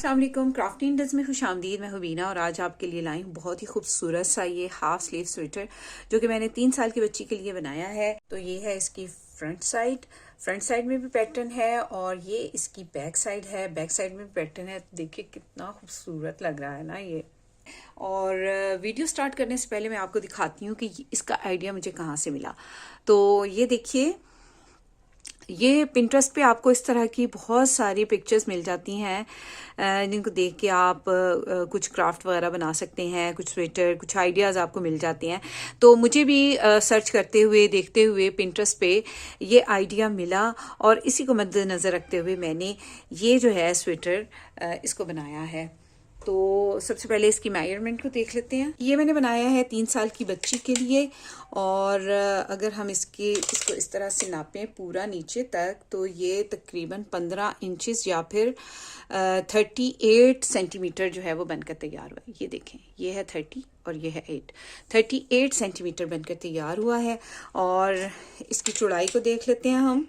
अस्सलाम वालेकुम। क्राफ्टी इंडस्ट में खुशामदीद। मैं हुबीना और आज आपके लिए लाई हूँ बहुत ही खूबसूरत सा ये हाफ स्लीव स्वेटर जो कि मैंने 3 साल की बच्ची के लिए बनाया है। तो ये है इसकी फ्रंट साइड में भी पैटर्न है और ये इसकी बैक साइड है। बैक साइड में भी पैटर्न है। देखिए कितना खूबसूरत लग रहा है ना ये। और वीडियो स्टार्ट करने से पहले मैं आपको दिखाती हूँ कि इसका आइडिया मुझे कहाँ से मिला। तो ये देखिए, ये पिंटरेस्ट पे आपको इस तरह की बहुत सारी पिक्चर्स मिल जाती हैं जिनको देख के आप कुछ क्राफ्ट वगैरह बना सकते हैं, कुछ स्वेटर, कुछ आइडियाज़ आपको मिल जाते हैं। तो मुझे भी सर्च करते हुए देखते हुए पिंटरेस्ट पे ये आइडिया मिला और इसी को मद्देनज़र रखते हुए मैंने ये जो है स्वेटर इसको बनाया है। तो सबसे पहले इसकी मेजरमेंट को देख लेते हैं। ये मैंने बनाया है 3 साल की बच्ची के लिए और अगर हम इसको इस तरह से नापें पूरा नीचे तक तो ये तकरीबन 15 इंचेस या फिर 38 सेंटीमीटर जो है वो बनकर तैयार हुआ है। ये देखें, ये है 30 और ये है 38 सेंटीमीटर बनकर तैयार हुआ है। और इसकी चौड़ाई को देख लेते हैं हम।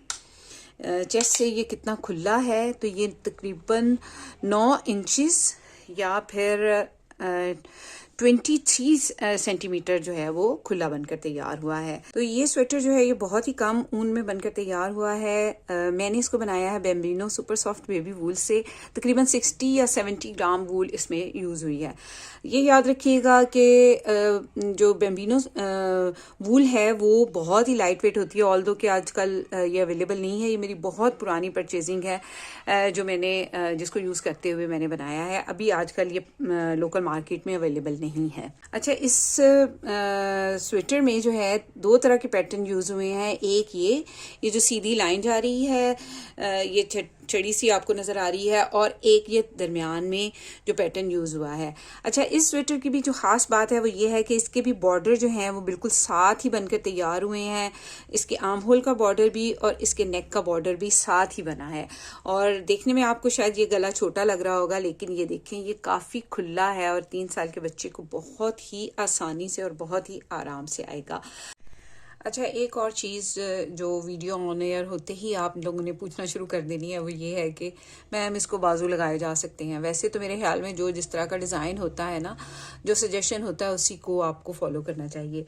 चेस्ट से ये कितना खुला है, तो ये तकरीबन 9 इंचेस या फिर 23 सेंटीमीटर जो है वो खुला बनकर तैयार हुआ है। तो ये स्वेटर जो है ये बहुत ही कम ऊन में बनकर तैयार हुआ है। मैंने इसको बनाया है बेम्बिनो सुपर सॉफ्ट बेबी वूल से। तकरीबन 60 या 70 ग्राम वूल इसमें यूज़ हुई है। ये याद रखिएगा कि जो बेम्बिनो वूल है वो बहुत ही लाइट वेट होती है। ऑल्दो कि आजकल ये अवेलेबल नहीं है। ये मेरी बहुत पुरानी परचेजिंग है जो मैंने जिसको यूज़ करते हुए मैंने बनाया है। अभी आजकल ये लोकल मार्केट में अवेलेबल नहीं है। अच्छा, इस स्वेटर में जो है 2 तरह के पैटर्न यूज़ हुए हैं। एक ये जो सीधी लाइन जा रही है ये चढ़ी सी आपको नज़र आ रही है, और एक ये दरमियान में जो पैटर्न यूज़ हुआ है। अच्छा, इस स्वेटर की भी जो ख़ास बात है वो ये है कि इसके भी बॉर्डर जो हैं वो बिल्कुल साथ ही बनकर तैयार हुए हैं। इसके आर्म होल का बॉर्डर भी और इसके नेक का बॉर्डर भी साथ ही बना है। और देखने में आपको शायद ये गला छोटा लग रहा होगा, लेकिन ये देखें ये काफ़ी खुला है और 3 साल के बच्चे को बहुत ही आसानी से और बहुत ही आराम से आएगा। अच्छा, एक और चीज़ जो वीडियो ऑन एयर होते ही आप लोगों ने पूछना शुरू कर देनी है वो ये है कि मैम इसको बाजू लगाए जा सकते हैं। वैसे तो मेरे ख्याल में जो जिस तरह का डिज़ाइन होता है ना, जो सजेशन होता है उसी को आपको फॉलो करना चाहिए।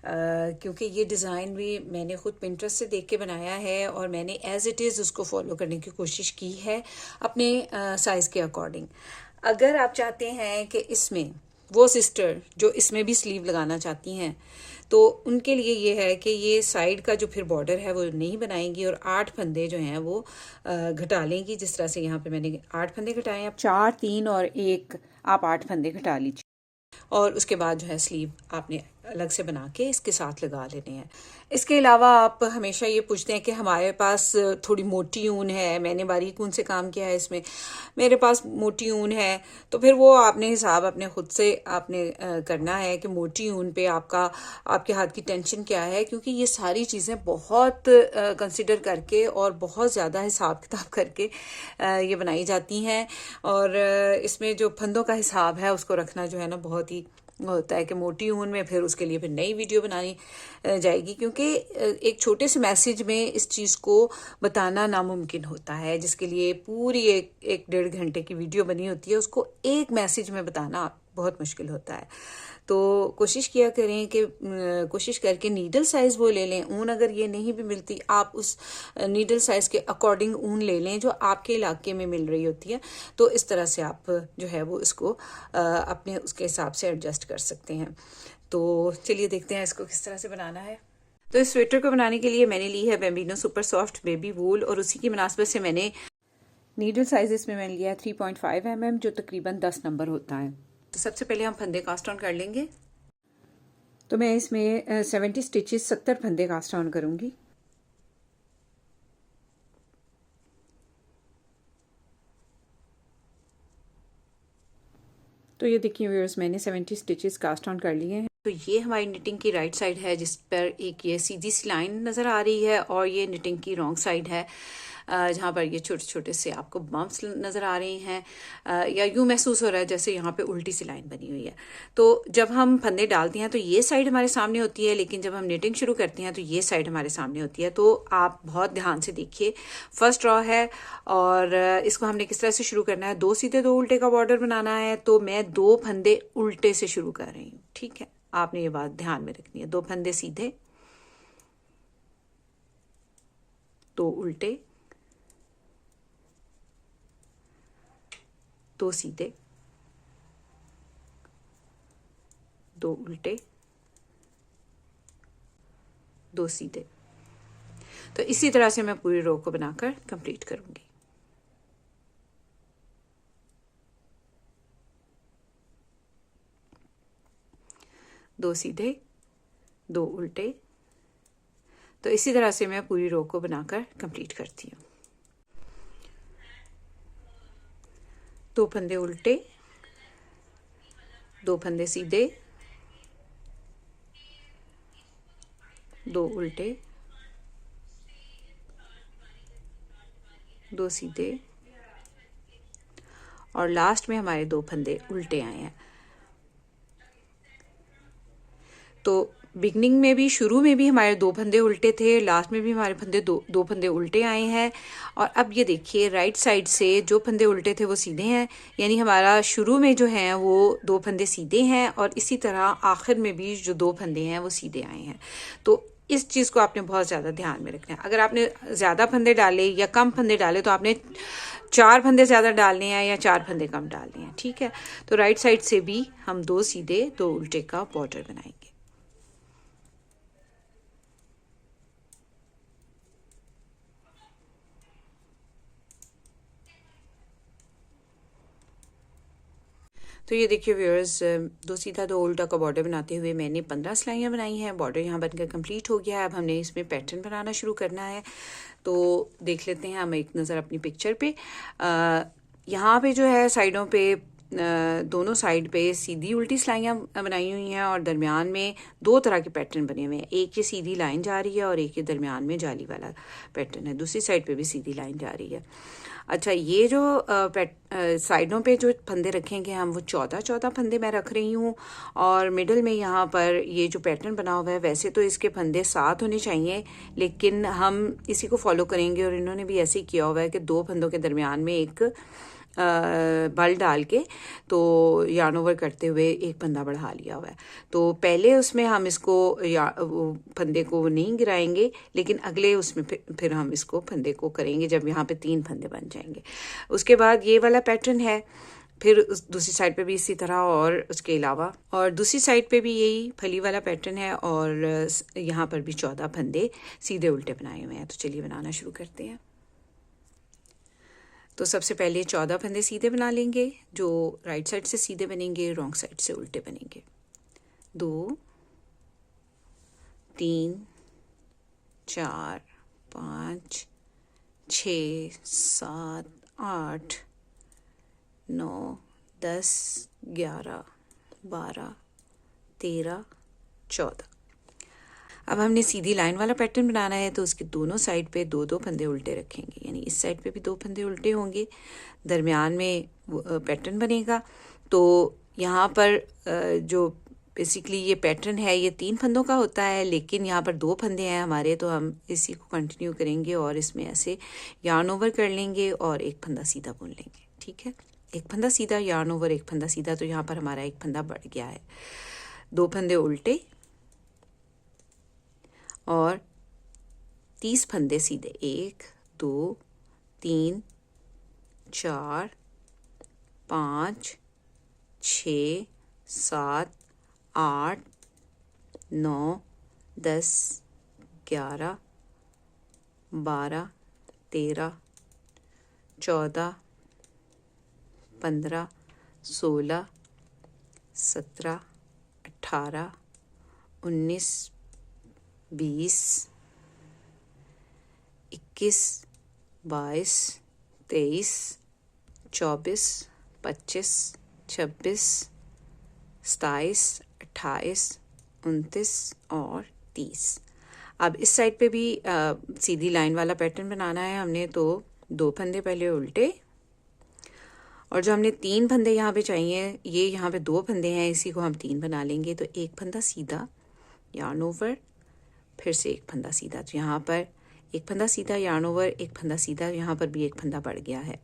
क्योंकि ये डिज़ाइन भी मैंने ख़ुद पिंटरेस्ट से देख के बनाया है और मैंने एज़ इट इज़ उसको फॉलो करने की कोशिश की है अपने साइज़ के अकॉर्डिंग। अगर आप चाहते हैं कि इसमें वो सिस्टर जो इसमें भी स्लीव लगाना चाहती हैं तो उनके लिए ये है कि ये साइड का जो फिर बॉर्डर है वो नहीं बनाएंगी और 8 फंदे जो हैं वो घटा लेंगी। जिस तरह से यहाँ पे मैंने 8 फंदे घटाए हैं, 4, 3 और 1, आप 8 फंदे घटा लीजिए। और उसके बाद जो है स्लीव आपने अलग से बना के इसके साथ लगा लेने हैं। इसके अलावा आप हमेशा ये पूछते हैं कि हमारे पास थोड़ी मोटी ऊन है, मैंने बारीक ऊन से काम किया है इसमें, मेरे पास मोटी ऊन है। तो फिर वो आपने हिसाब अपने खुद से आपने करना है कि मोटी ऊन पे आपके हाथ की टेंशन क्या है, क्योंकि ये सारी चीज़ें बहुत कंसिडर करके और बहुत ज़्यादा हिसाब किताब करके ये बनाई जाती हैं। और इसमें जो फंदों का हिसाब है उसको रखना जो है ना बहुत ही होता है कि मोटी ऊन में फिर उसके लिए फिर नई वीडियो बनानी जाएगी, क्योंकि एक छोटे से मैसेज में इस चीज़ को बताना नामुमकिन होता है, जिसके लिए पूरी एक 1.5 घंटे की वीडियो बनी होती है, उसको एक मैसेज में बताना बहुत मुश्किल होता है। तो कोशिश किया करें कि कोशिश करके नीडल साइज़ वो ले लें। ऊन अगर ये नहीं भी मिलती, आप उस नीडल साइज़ के अकॉर्डिंग ऊन ले लें जो आपके इलाके में मिल रही होती है। तो इस तरह से आप जो है वो इसको अपने उसके हिसाब से एडजस्ट कर सकते हैं। तो चलिए देखते हैं इसको किस तरह से बनाना है। तो इस स्वेटर को बनाने के लिए मैंने ली है बेम्बिनो सुपर सॉफ्ट बेबी वूल और उसी की मुनासबत से मैंने नीडल साइज़ इसमें मैंने लिया है 3.5 mm जो तकरीबन 10 नंबर होता है। तो सबसे पहले हम फंदे कास्ट ऑन कर लेंगे। तो मैं इसमें 70 स्टिचेस 70 फंदे कास्ट ऑन करूंगी। तो ये देखिए व्यूअर्स, मैंने 70 स्टिचेस कास्ट ऑन कर लिए हैं। तो ये हमारी निटिंग की राइट साइड है जिस पर एक ये सीधी सी लाइन नज़र आ रही है और ये निटिंग की रॉन्ग साइड है। जहाँ पर ये छोटे छोटे से आपको बम्प्स नज़र आ रहे हैं, या यूँ महसूस हो रहा है जैसे यहाँ पे उल्टी सी लाइन बनी हुई है। तो जब हम फंदे डालते हैं तो ये साइड हमारे सामने होती है, लेकिन जब हम निटिंग शुरू करते हैं तो ये साइड हमारे सामने होती है। तो आप बहुत ध्यान से देखिए, फर्स्ट रॉ है और इसको हमने किस तरह से शुरू करना है। 2 सीधे 2 उल्टे का बॉर्डर बनाना है, तो मैं 2 फंदे उल्टे से शुरू कर रही हूँ। ठीक है, आपने ये बात ध्यान में रखनी है। 2 फंदे सीधे, 2 उल्टे, 2 सीधे, 2 उल्टे, 2 सीधे। तो इसी तरह से मैं पूरी रो को बनाकर कंप्लीट करूंगी। दो सीधे, 2 उल्टे। तो इसी तरह से मैं पूरी रो को बनाकर कंप्लीट करती हूँ। 2 फंदे उल्टे, 2 फंदे सीधे, 2 उल्टे, 2 सीधे, और लास्ट में हमारे 2 फंदे उल्टे आए हैं। तो बिगनिंग में भी, शुरू में भी हमारे 2 फंदे उल्टे थे, लास्ट में भी हमारे फंदे दो फंदे उल्टे आए हैं। और अब ये देखिए, राइट साइड से जो फंदे उल्टे थे वो सीधे हैं, यानी हमारा शुरू में जो है वो 2 फंदे सीधे हैं, और इसी तरह आखिर में भी जो 2 फंदे हैं वो सीधे आए हैं। तो इस चीज़ को आपने बहुत ज़्यादा ध्यान में रखना है। अगर आपने ज़्यादा फंदे डाले या कम फंदे डाले तो आपने 4 फंदे ज़्यादा डालने हैं या 4 फंदे कम डालने हैं। ठीक है, तो राइट साइड से भी हम 2 सीधे 2 उल्टे का बॉर्डर बनाएंगे। तो ये देखिए व्यूअर्स, 2 सीधा 2 उल्टा का बॉर्डर बनाते हुए मैंने 15 सिलाइयाँ बनाई हैं। बॉर्डर यहाँ बनकर कंप्लीट हो गया है। अब हमने इसमें पैटर्न बनाना शुरू करना है। तो देख लेते हैं हम एक नज़र अपनी पिक्चर पे। यहाँ पे जो है साइडों पे, दोनों साइड पे सीधी उल्टी सिलाइयाँ बनाई हुई हैं, और दरमियान में 2 तरह के पैटर्न बने हुए हैं। एक ये सीधी लाइन जा रही है और एक ये दरमियान में जाली वाला पैटर्न है। दूसरी साइड पे भी सीधी लाइन जा रही है। अच्छा, ये जो साइडों पे जो फंदे रखेंगे हम, वो 14 फंदे मैं रख रही हूँ। और मिडल में यहाँ पर ये जो पैटर्न बना हुआ है, वैसे तो इसके फंदे 7 होने चाहिए, लेकिन हम इसी को फॉलो करेंगे। और इन्होंने भी ऐसे ही किया हुआ है कि 2 फंदों के दरमियान में एक बल डाल के तो यार्न ओवर करते हुए एक फंदा बढ़ा लिया हुआ है। तो पहले उसमें हम इसको फंदे को नहीं गिराएंगे, लेकिन अगले उसमें फिर हम इसको फंदे को करेंगे जब यहाँ पे 3 फंदे बन जाएंगे। उसके बाद ये वाला पैटर्न है, फिर उस दूसरी साइड पे भी इसी तरह, और उसके अलावा और दूसरी साइड पे भी यही फली वाला पैटर्न है, और यहाँ पर भी 14 फंदे सीधे उल्टे बनाए हुए हैं। तो चलिए बनाना शुरू करते हैं। तो सबसे पहले 14 फंदे सीधे बना लेंगे, जो राइट साइड से सीधे बनेंगे, रॉन्ग साइड से उल्टे बनेंगे। 2 3 4 5 6 7 8 9 10 11 12 13 14। अब हमने सीधी लाइन वाला पैटर्न बनाना है, तो उसके दोनों साइड पे 2-2 फंदे उल्टे रखेंगे, यानी इस साइड पे भी 2 फंदे उल्टे होंगे, दरमियान में पैटर्न बनेगा। तो यहाँ पर जो बेसिकली ये पैटर्न है ये 3 फंदों का होता है, लेकिन यहाँ पर 2 फंदे हैं हमारे, तो हम इसी को कंटिन्यू करेंगे और इसमें ऐसे यार्न ओवर कर लेंगे और एक फंदा सीधा बुन लेंगे। ठीक है, एक फंदा सीधा, यार्न ओवर, एक फंदा सीधा। तो यहाँ पर हमारा एक फंदा बढ़ गया है। 2 फंदे उल्टे और 30 फंदे सीधे। 1 2 3 4 5 6 7 8 9 10 11 12 13 14 15 16 17 18 19 20 21 22 23 24 25 26 27 28 29 और 30। अब इस साइड पे भी सीधी लाइन वाला पैटर्न बनाना है हमने, तो 2 फंदे पहले उल्टे, और जो हमने 3 फंदे यहाँ पे चाहिए, ये यहाँ पे 2 फंदे हैं, इसी को हम 3 बना लेंगे। तो एक फंदा सीधा, यार्न ओवर, फिर से एक फंदा सीधा। तो यहाँ पर एक फंदा सीधा, यार्न ओवर, एक फंदा सीधा, यहाँ पर भी एक फंदा बढ़ गया है।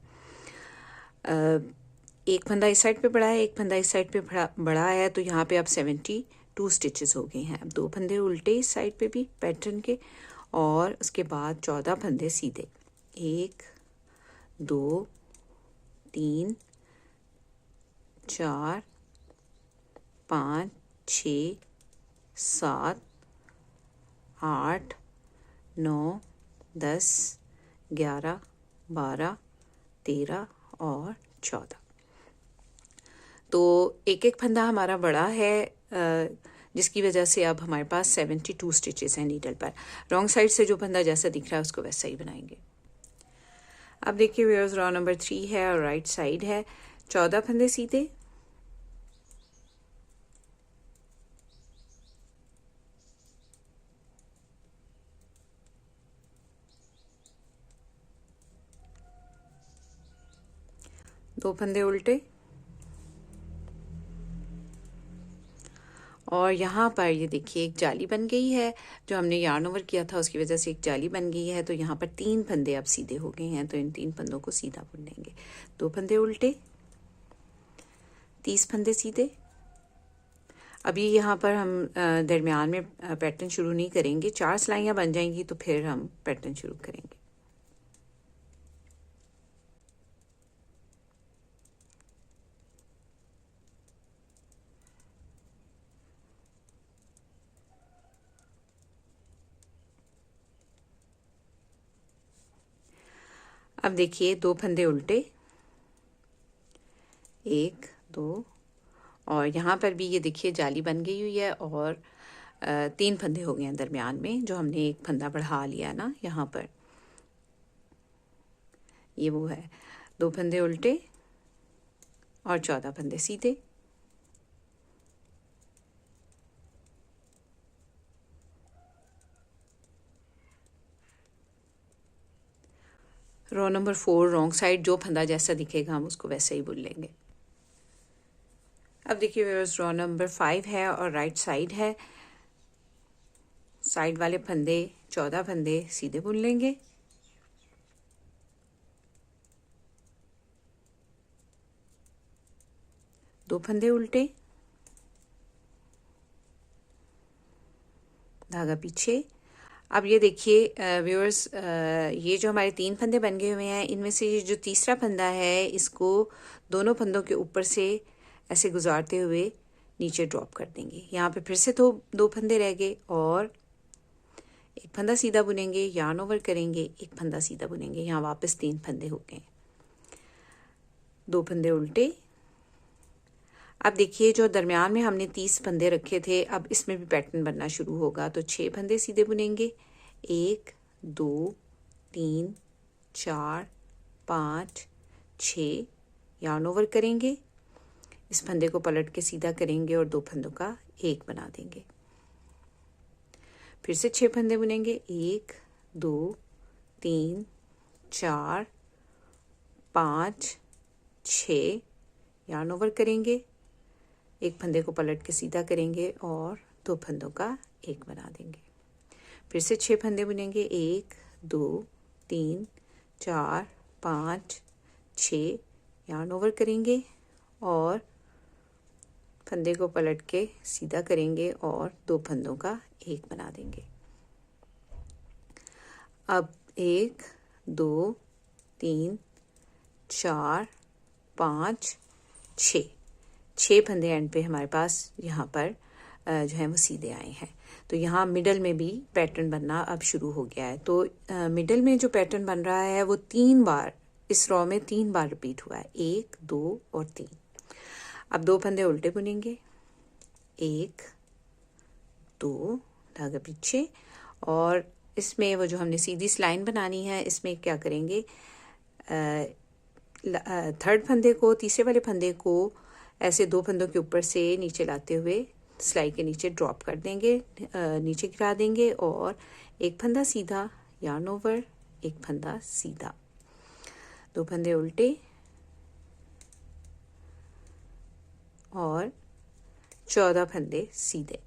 एक फंदा इस साइड पे बढ़ा है, एक फंदा इस साइड पे बढ़ा है, तो यहाँ पे अब 72 स्टिचेस हो गए हैं। अब 2 फंदे उल्टे इस साइड पे भी पैटर्न के, और उसके बाद 14 फंदे सीधे। 1 2 3 4 5 6 7 8 9 10 11 12 13 और 14। तो एक एक फंदा हमारा बड़ा है, जिसकी वजह से अब हमारे पास 72 स्टिचेस हैं नीडल पर। रॉन्ग साइड से जो फंदा जैसा दिख रहा है उसको वैसा ही बनाएंगे। अब देखिए व्यूअर्स, रॉ नंबर 3 है और राइट साइड है। 14 फंदे सीधे, दो फंदे उल्टे, और यहाँ पर ये देखिए एक जाली बन गई है। जो हमने यार्न ओवर किया था उसकी वजह से एक जाली बन गई है। तो यहाँ पर 3 फंदे अब सीधे हो गए हैं, तो इन 3 फंदों को सीधा बुन लेंगे। 2 फंदे उल्टे, 30 फंदे सीधे। अभी यहाँ पर हम दरमियान में पैटर्न शुरू नहीं करेंगे, 4 सिलाइयाँ बन जाएंगी तो फिर हम पैटर्न शुरू करेंगे। अब देखिए 2 फंदे उल्टे, 1 2, और यहाँ पर भी ये देखिए जाली बन गई हुई है, और 3 फंदे हो गए हैं दरमियान में, जो हमने एक फंदा बढ़ा लिया ना यहाँ पर, ये वो है। 2 फंदे उल्टे और 14 फंदे सीधे। रो नंबर 4 रॉन्ग साइड, जो फंदा जैसा दिखेगा हम उसको वैसे ही बुन लेंगे। अब देखिए व्यूअर्स, रो नंबर 5 है और राइट साइड है। साइड वाले फंदे 14 फंदे सीधे बुन लेंगे। दो फंदे उल्टे, धागा पीछे। अब ये देखिए व्यूअर्स, ये जो हमारे 3 फंदे बन गए हुए हैं, इनमें से ये जो तीसरा फंदा है इसको दोनों फंदों के ऊपर से ऐसे गुजारते हुए नीचे ड्रॉप कर देंगे। यहाँ पे फिर से दो फंदे रह गए, और एक फंदा सीधा बुनेंगे, यार्न ओवर करेंगे, एक फंदा सीधा बुनेंगे। यहाँ वापस 3 फंदे हो गए। 2 फंदे उल्टे। अब देखिए जो दरमियान में हमने 30 फंदे रखे थे, अब इसमें भी पैटर्न बनना शुरू होगा। तो 6 फंदे सीधे बुनेंगे, 1 2 3 4 5 6, यार्न ओवर करेंगे, इस फंदे को पलट के सीधा करेंगे और 2 फंदों का एक बना देंगे। फिर से 6 फंदे बुनेंगे, 1 2 3 4 5 6, यार्न ओवर करेंगे, एक फंदे को पलट के सीधा करेंगे और 2 फंदों का एक बना देंगे। फिर से 6 फंदे बुनेंगे, 1 2 3 4 5 6, यार्न ओवर करेंगे और फंदे को पलट के सीधा करेंगे और 2 फंदों का एक बना देंगे। अब 1 2 3 4 5 6 फंदे एंड पे हमारे पास यहाँ पर जो है वो सीधे आए हैं। तो यहाँ मिडल में भी पैटर्न बनना अब शुरू हो गया है। तो मिडल में जो पैटर्न बन रहा है वो 3 बार, इस रॉ में 3 बार रिपीट हुआ है, 1 2 और 3। अब 2 फंदे उल्टे बुनेंगे, 1 2, धागा पीछे, और इसमें वो जो हमने सीधी लाइन बनानी है, इसमें क्या करेंगे, थर्ड फंदे को, तीसरे वाले फंदे को ऐसे 2 फंदों के ऊपर से नीचे लाते हुए सिलाई के नीचे ड्रॉप कर देंगे, नीचे गिरा देंगे और एक फंदा सीधा, यार्न ओवर, एक फंदा सीधा। 2 फंदे उल्टे और 14 फंदे सीधे।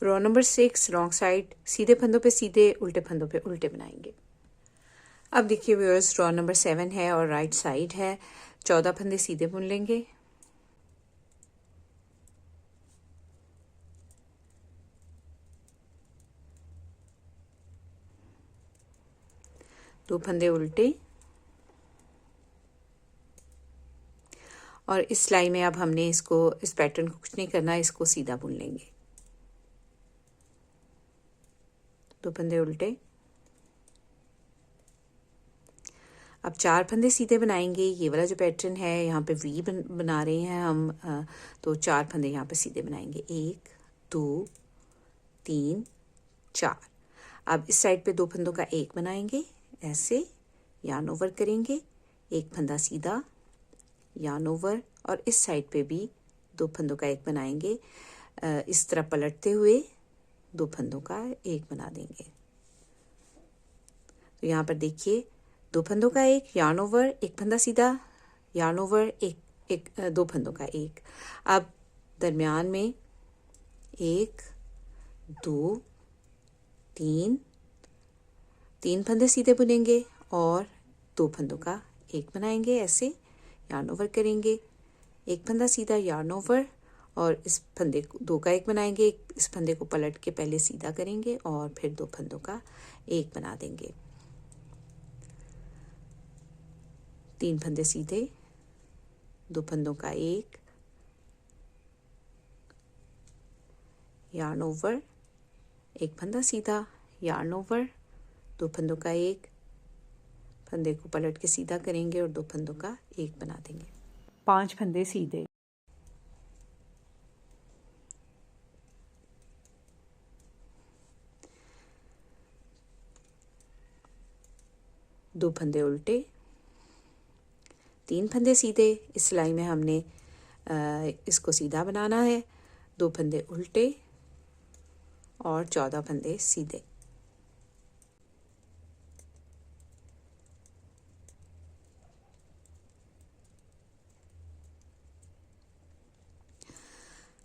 रो नंबर 6 रॉन्ग साइड, सीधे फंदों पे सीधे, उल्टे फंदों पे उल्टे बनाएंगे। अब देखिए व्यूअर्स, रो नंबर 7 है और राइट साइड है। 14 फंदे सीधे बुन लेंगे, दो फंदे उल्टे और इस सिलाई में अब हमने इसको, इस पैटर्न को कुछ नहीं करना, इसको सीधा बुन लेंगे। 2 फंदे उल्टे, अब 4 फंदे सीधे बनाएंगे। ये वाला जो पैटर्न है यहाँ पे वी बना रहे हैं हम, तो 4 फंदे यहाँ पे सीधे बनाएंगे। 1 2 3 4। अब इस साइड पे 2 फंदों का एक बनाएंगे, ऐसे यार्न ओवर करेंगे, एक फंदा सीधा यार्न ओवर, और इस साइड पे भी 2 फंदों का एक बनाएंगे, इस तरह पलटते हुए 2 फंदों का एक बना देंगे। तो यहाँ पर देखिए 2 फंदों का एक, यार्न ओवर, एक फंदा सीधा, यार्न ओवर, एक 2 फंदों का एक। अब दरमियान में 1 2 3 फंदे सीधे बुनेंगे और 2 फंदों का एक बनाएंगे, ऐसे यार्न ओवर करेंगे, एक फंदा सीधा, यार्न ओवर, और इस फंदे को 2 का एक बनाएंगे, इस फंदे को पलट के पहले सीधा करेंगे और फिर 2 फंदों का एक बना देंगे। 3 फंदे सीधे, 2 फंदों का एक, यार्न ओवर, एक फंदा सीधा, यार्न ओवर, 2 फंदों का एक, फंदे को पलट के सीधा करेंगे और 2 फंदों का एक बना देंगे। 5 फंदे सीधे, दो फंदे उल्टे, 3 फंदे सीधे। इस सिलाई में हमने इसको सीधा बनाना है। 2 फंदे उल्टे और 14 फंदे सीधे।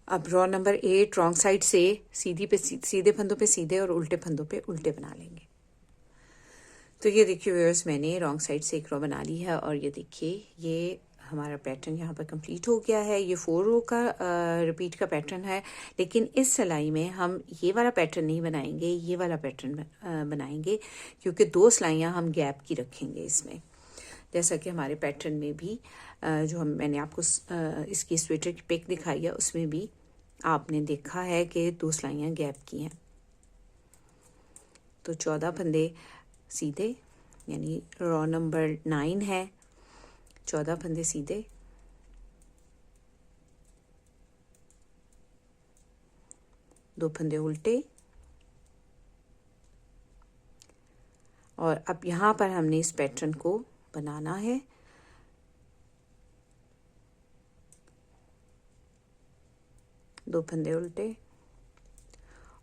अब रो नंबर 8 रॉन्ग साइड से सीधे फंदों पे सीधे और उल्टे फंदों पे उल्टे बना लेंगे। तो ये देखिए व्यूअर्स, मैंने रॉन्ग साइड से एक रो बना ली है और ये देखिए ये हमारा पैटर्न यहाँ पर कंप्लीट हो गया है। ये 4 रो का रिपीट का पैटर्न है, लेकिन इस सिलाई में हम ये वाला पैटर्न नहीं बनाएंगे, ये वाला पैटर्न बनाएंगे, क्योंकि 2 सिलाइयाँ हम गैप की रखेंगे इसमें। जैसा कि हमारे पैटर्न में भी जो मैंने आपको इसकी स्वेटर की पिक दिखाई है, उसमें भी आपने देखा है कि 2 सिलाइयाँ गैप की हैं। तो 14 फंदे सीधे, यानी रो नंबर 9 है, 14 फंदे सीधे, दो फंदे उल्टे, और अब यहाँ पर हमने इस पैटर्न को बनाना है। दो फंदे उल्टे,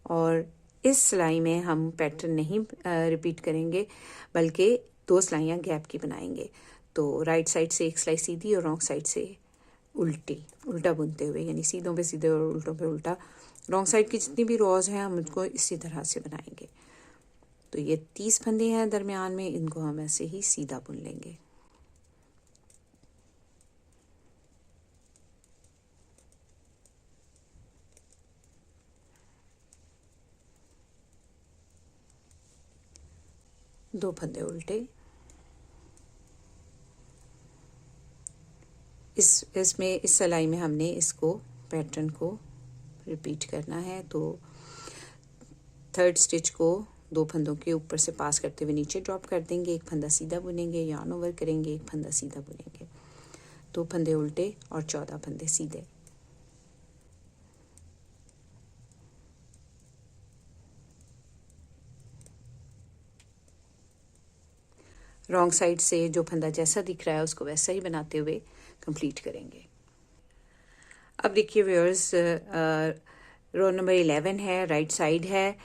और इस सिलाई में हम पैटर्न नहीं रिपीट करेंगे, बल्कि 2 सिलाइयाँ गैप की बनाएंगे। तो राइट साइड से एक सिलाई सीधी और रॉन्ग साइड से उल्टा बुनते हुए, यानी सीधों पे सीधे और उल्टों पे उल्टा। रॉन्ग साइड की जितनी भी रोज हैं हम उनको इसी तरह से बनाएंगे। तो ये 30 फंदे हैं दरमियान में, इनको हम ऐसे ही सीधा बुन लेंगे। दो फंदे उल्टे, इसमें इस सिलाई में हमने इसको पैटर्न को रिपीट करना है। तो 3rd स्टिच को 2 फंदों के ऊपर से पास करते हुए नीचे ड्रॉप कर देंगे, एक फंदा सीधा बुनेंगे, यार्न ओवर करेंगे, एक फंदा सीधा बुनेंगे, 2 फंदे उल्टे और 14 फंदे सीधे। रॉन्ग साइड से जो फंदा जैसा दिख रहा है उसको वैसा ही बनाते हुए कंप्लीट करेंगे। अब देखिए व्यूअर्स, रो नंबर 11 है, राइट साइड है।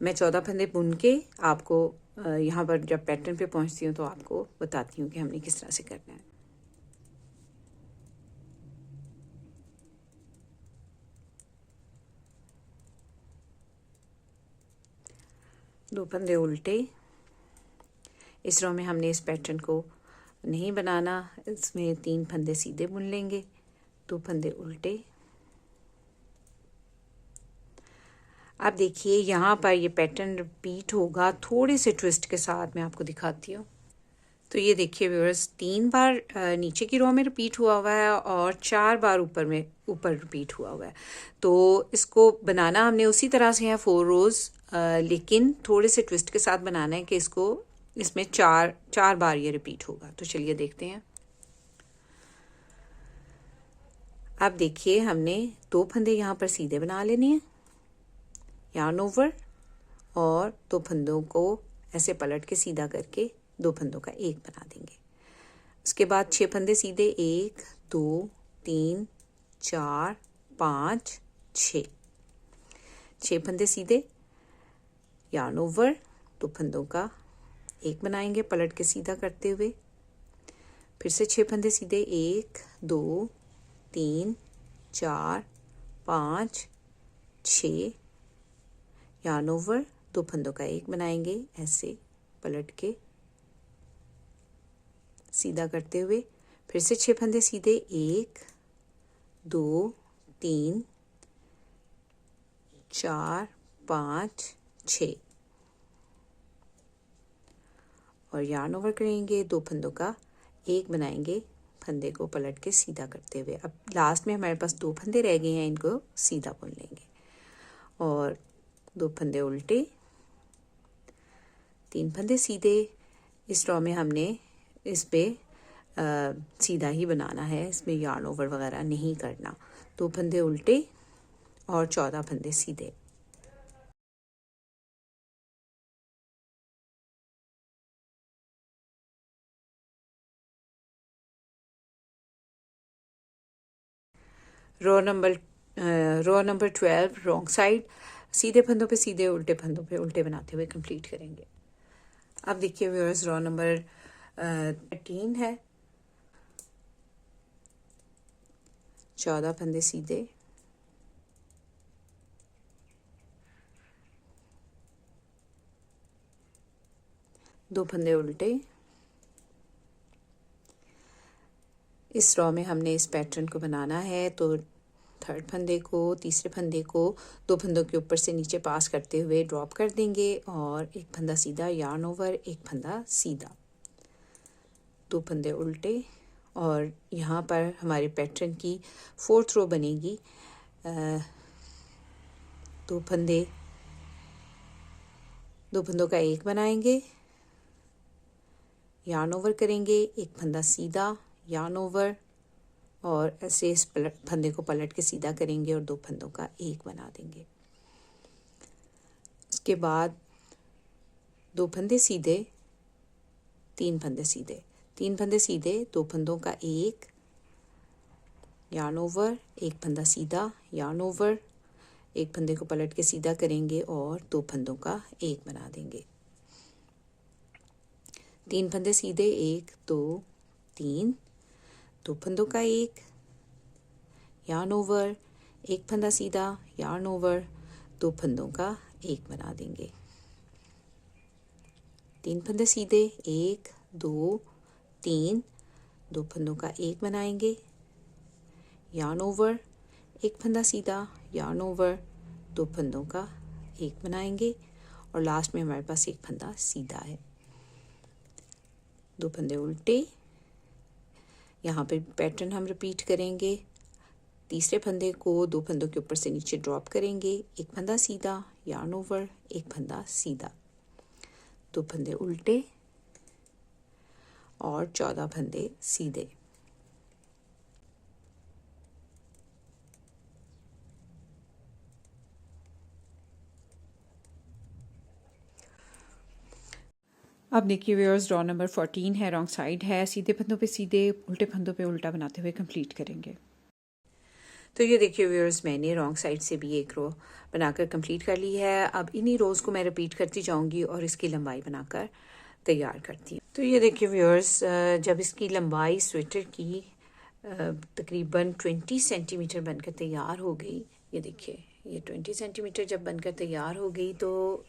मैं 14 फंदे बुन के आपको यहाँ पर जब पैटर्न पे पहुँचती हूँ तो आपको बताती हूँ कि हमने किस तरह से करना है। दो फंदे उल्टे। इस रो में हमने इस पैटर्न को नहीं बनाना, इसमें 3 फंदे सीधे बुन लेंगे, 2 फंदे उल्टे। अब देखिए यहाँ पर ये पैटर्न रिपीट होगा थोड़े से ट्विस्ट के साथ, मैं आपको दिखाती हूँ। तो ये देखिए व्यूअर्स, 3 बार नीचे की रो में रिपीट हुआ हुआ है और 4 बार ऊपर रिपीट हुआ हुआ है। तो इसको बनाना हमने उसी तरह से है 4 रोज़, लेकिन थोड़े से ट्विस्ट के साथ बनाना है कि इसमें चार बार ये रिपीट होगा। तो चलिए देखते हैं। अब देखिए हमने 2 फंदे यहाँ पर सीधे बना लेने हैं, यार्न ओवर, और 2 फंदों को ऐसे पलट के सीधा करके 2 फंदों का एक बना देंगे। उसके बाद 6 फंदे सीधे, 1 2 3 4 5 6, 6 फंदे सीधे, यार्न ओवर, 2 फंदों का एक बनाएंगे पलट के सीधा करते हुए। फिर से 6 फंदे सीधे, 1 2 3 4 5 6, यार्न ओवर, 2 फंदों का एक बनाएंगे ऐसे पलट के सीधा करते हुए। फिर से 6 फंदे सीधे, 1 2 3 4 5 6, और यार्न ओवर करेंगे, 2 फंदों का एक बनाएंगे फंदे को पलट के सीधा करते हुए। अब लास्ट में हमारे पास 2 फंदे रह गए हैं, इनको सीधा बुन लेंगे, और 2 फंदे उल्टे, 3 फंदे सीधे। इस रो में हमने इस पे सीधा ही बनाना है, इसमें यार्न ओवर वगैरह नहीं करना। 2 फंदे उल्टे और 14 फंदे सीधे। रो नंबर 12 रॉन्ग साइड, सीधे फंदों पे सीधे, उल्टे फंदों पे उल्टे बनाते हुए कंप्लीट करेंगे। अब देखिए व्यूअर्स, रो नंबर 13 है, 14 फंदे सीधे, 2 फंदे उल्टे। इस रो में हमने इस पैटर्न को बनाना है, तो थर्ड फंदे को, तीसरे फंदे को 2 फंदों के ऊपर से नीचे पास करते हुए ड्रॉप कर देंगे, और एक फंदा सीधा, यार्न ओवर, एक फंदा सीधा, 2 फंदे उल्टे। और यहाँ पर हमारे पैटर्न की 4th रो बनेगी। 2 फंदों का एक बनाएंगे, यार्न ओवर करेंगे, एक फंदा सीधा, यार्न ओवर, और ऐसे इस फंदे को पलट के सीधा करेंगे और 2 फंदों का एक बना देंगे। उसके बाद 2 फंदे सीधे, 3 फंदे सीधे, 3 फंदे सीधे, 2 फंदों का एक, यार्न ओवर, एक फंदा सीधा, यार्न ओवर, एक फंदे को पलट के सीधा करेंगे और 2 फंदों का एक बना देंगे। 3 फंदे सीधे, 1 2 3, 2 फंदों का एक, यार्न ओवर, एक फंदा सीधा, यार्न ओवर, 2 फंदों का एक बना देंगे। 3 फंदे सीधे, 1 2 3, 2 फंदों का एक बनाएंगे, यार्न ओवर, एक फंदा सीधा, यार्न ओवर, 2 फंदों का एक बनाएंगे, और लास्ट में हमारे पास एक फंदा सीधा है। 2 फंदे उल्टे, यहाँ पे पैटर्न हम रिपीट करेंगे। तीसरे फंदे को 2 फंदों के ऊपर से नीचे ड्रॉप करेंगे, एक फंदा सीधा, यार्न ओवर, एक फंदा सीधा, 2 फंदे उल्टे और 14 फंदे सीधे। अब देखिए व्यूअर्स, रो नंबर 14 है, रॉन्ग साइड है, सीधे फंदों पे सीधे, उल्टे फंदों पे उल्टा बनाते हुए कंप्लीट करेंगे। तो ये देखिए व्यूअर्स, मैंने रॉन्ग साइड से भी एक रो बनाकर कंप्लीट कर ली है। अब इन्हीं रोज़ को मैं रिपीट करती जाऊंगी और इसकी लंबाई बनाकर तैयार करती हूँ। तो ये देखिए व्यूअर्स, जब इसकी लंबाई स्वेटर की तकरीबन 20 सेंटीमीटर बनकर तैयार हो गई, ये देखिए ये 20 सेंटीमीटर जब बनकर तैयार हो गई तो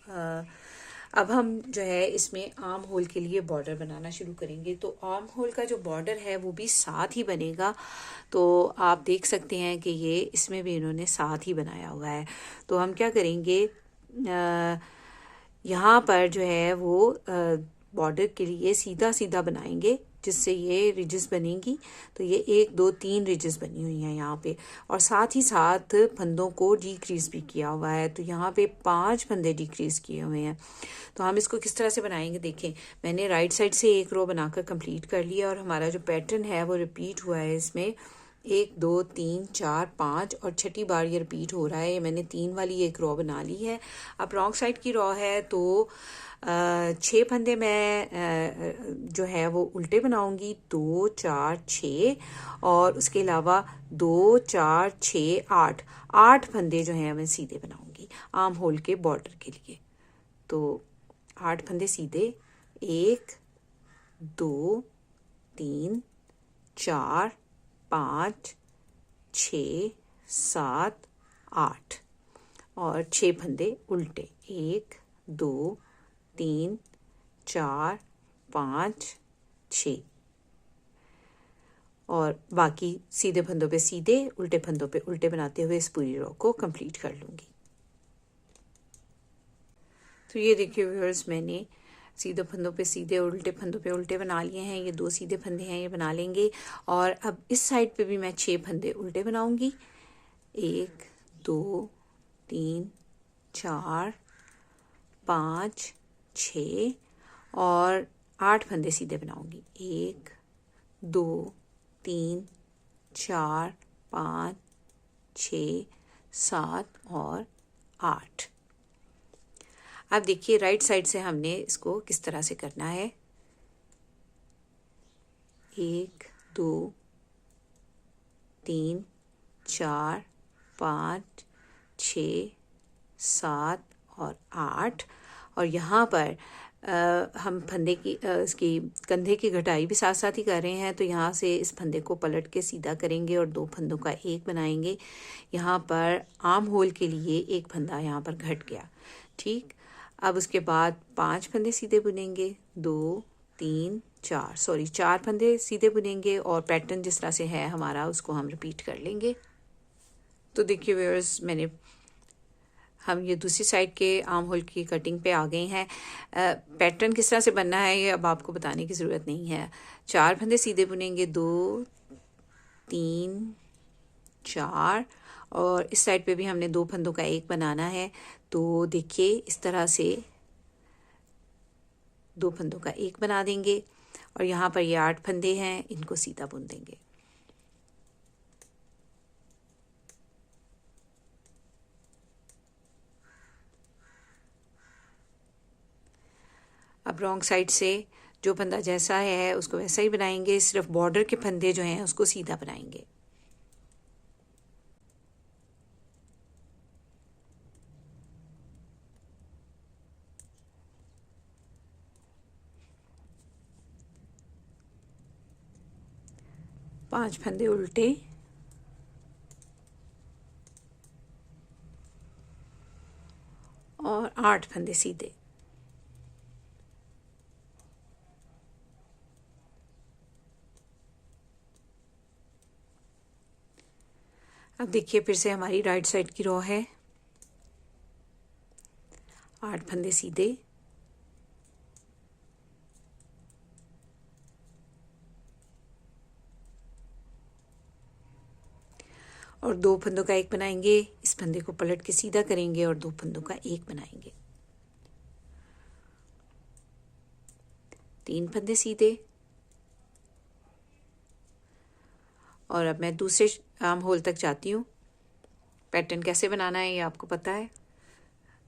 अब हम जो है इसमें आर्म होल के लिए बॉर्डर बनाना शुरू करेंगे। तो आर्म होल का जो बॉर्डर है वो भी साथ ही बनेगा। तो आप देख सकते हैं कि ये इसमें भी इन्होंने साथ ही बनाया हुआ है। तो हम क्या करेंगे, यहाँ पर जो है वो बॉर्डर के लिए सीधा सीधा बनाएंगे, जिससे ये रिजेस बनेंगी। तो ये 1 2 3 रिजेस बनी हुई हैं यहाँ पे, और साथ ही साथ फंदों को डिक्रीज भी किया हुआ है। तो यहाँ पे 5 फंदे डिक्रीज किए हुए हैं। तो हम इसको किस तरह से बनाएंगे, देखें मैंने राइट साइड से एक रो बनाकर कंप्लीट कर लिया और हमारा जो पैटर्न है वो रिपीट हुआ है। इसमें 1 2 3 4 5 और छठी बार ये रिपीट हो रहा है। मैंने 3 वाली एक रो बना ली है। अब रॉन्ग साइड की रो है तो 6 फंदे मैं जो है वो उल्टे बनाऊंगी, 2 4 6, और उसके अलावा 2 4 6 8 फंदे जो हैं मैं सीधे बनाऊंगी आर्म होल के बॉर्डर के लिए। तो 8 फंदे सीधे, 1 2 3 4 5 6 7 8, और 6 फंदे उल्टे, 1 2 3 4 5 6, और बाकी सीधे फंदों पे सीधे, उल्टे फंदों पे उल्टे बनाते हुए इस पूरी रो को कंप्लीट कर लूँगी। तो ये देखिए व्यूअर्स, मैंने सीधे फंदों पे सीधे और उल्टे फंदों पे उल्टे बना लिए हैं। ये 2 सीधे फंदे हैं, ये बना लेंगे। और अब इस साइड पे भी मैं 6 फंदे उल्टे बनाऊंगी, 1 2 3 4 5 6, और 8 फंदे सीधे बनाऊंगी, 1 2 3 4 5 6 7 और 8। अब देखिए राइट साइड से हमने इसको किस तरह से करना है। 1 2 3 4 5 6 7 और 8, और यहाँ पर हम फंदे की इसकी कंधे की घटाई भी साथ साथ ही कर रहे हैं। तो यहाँ से इस फंदे को पलट के सीधा करेंगे और 2 फंदों का एक बनाएंगे। यहाँ पर आर्म होल के लिए एक फंदा यहाँ पर घट गया, ठीक। अब उसके बाद 5 फंदे सीधे बुनेंगे, 2 3 4 सॉरी 4 फंदे सीधे बुनेंगे, और पैटर्न जिस तरह से है हमारा उसको हम रिपीट कर लेंगे। तो देखिए व्यूअर्स, हम ये दूसरी साइड के आर्म होल की कटिंग पे आ गए हैं। पैटर्न किस तरह से बनना है ये अब आपको बताने की ज़रूरत नहीं है। 4 फंदे सीधे बुनेंगे, 2 3 4, और इस साइड पे भी हमने 2 फंदों का एक बनाना है। तो देखिए इस तरह से 2 फंदों का एक बना देंगे, और यहाँ पर ये 8 फंदे हैं, इनको सीधा बुन देंगे। अब रॉन्ग साइड से जो फंदा जैसा है उसको वैसा ही बनाएंगे, सिर्फ बॉर्डर के फंदे जो हैं उसको सीधा बनाएंगे। पांच फंदे उल्टे, और 8 फंदे सीधे। अब देखिए फिर से हमारी राइट साइड की रो है, 8 फंदे सीधे, और 2 फंदों का एक बनाएंगे। इस फंदे को पलट के सीधा करेंगे और 2 फंदों का एक बनाएंगे। 3 फंदे सीधे, और अब मैं दूसरे आर्म होल तक जाती हूँ। पैटर्न कैसे बनाना है ये आपको पता है।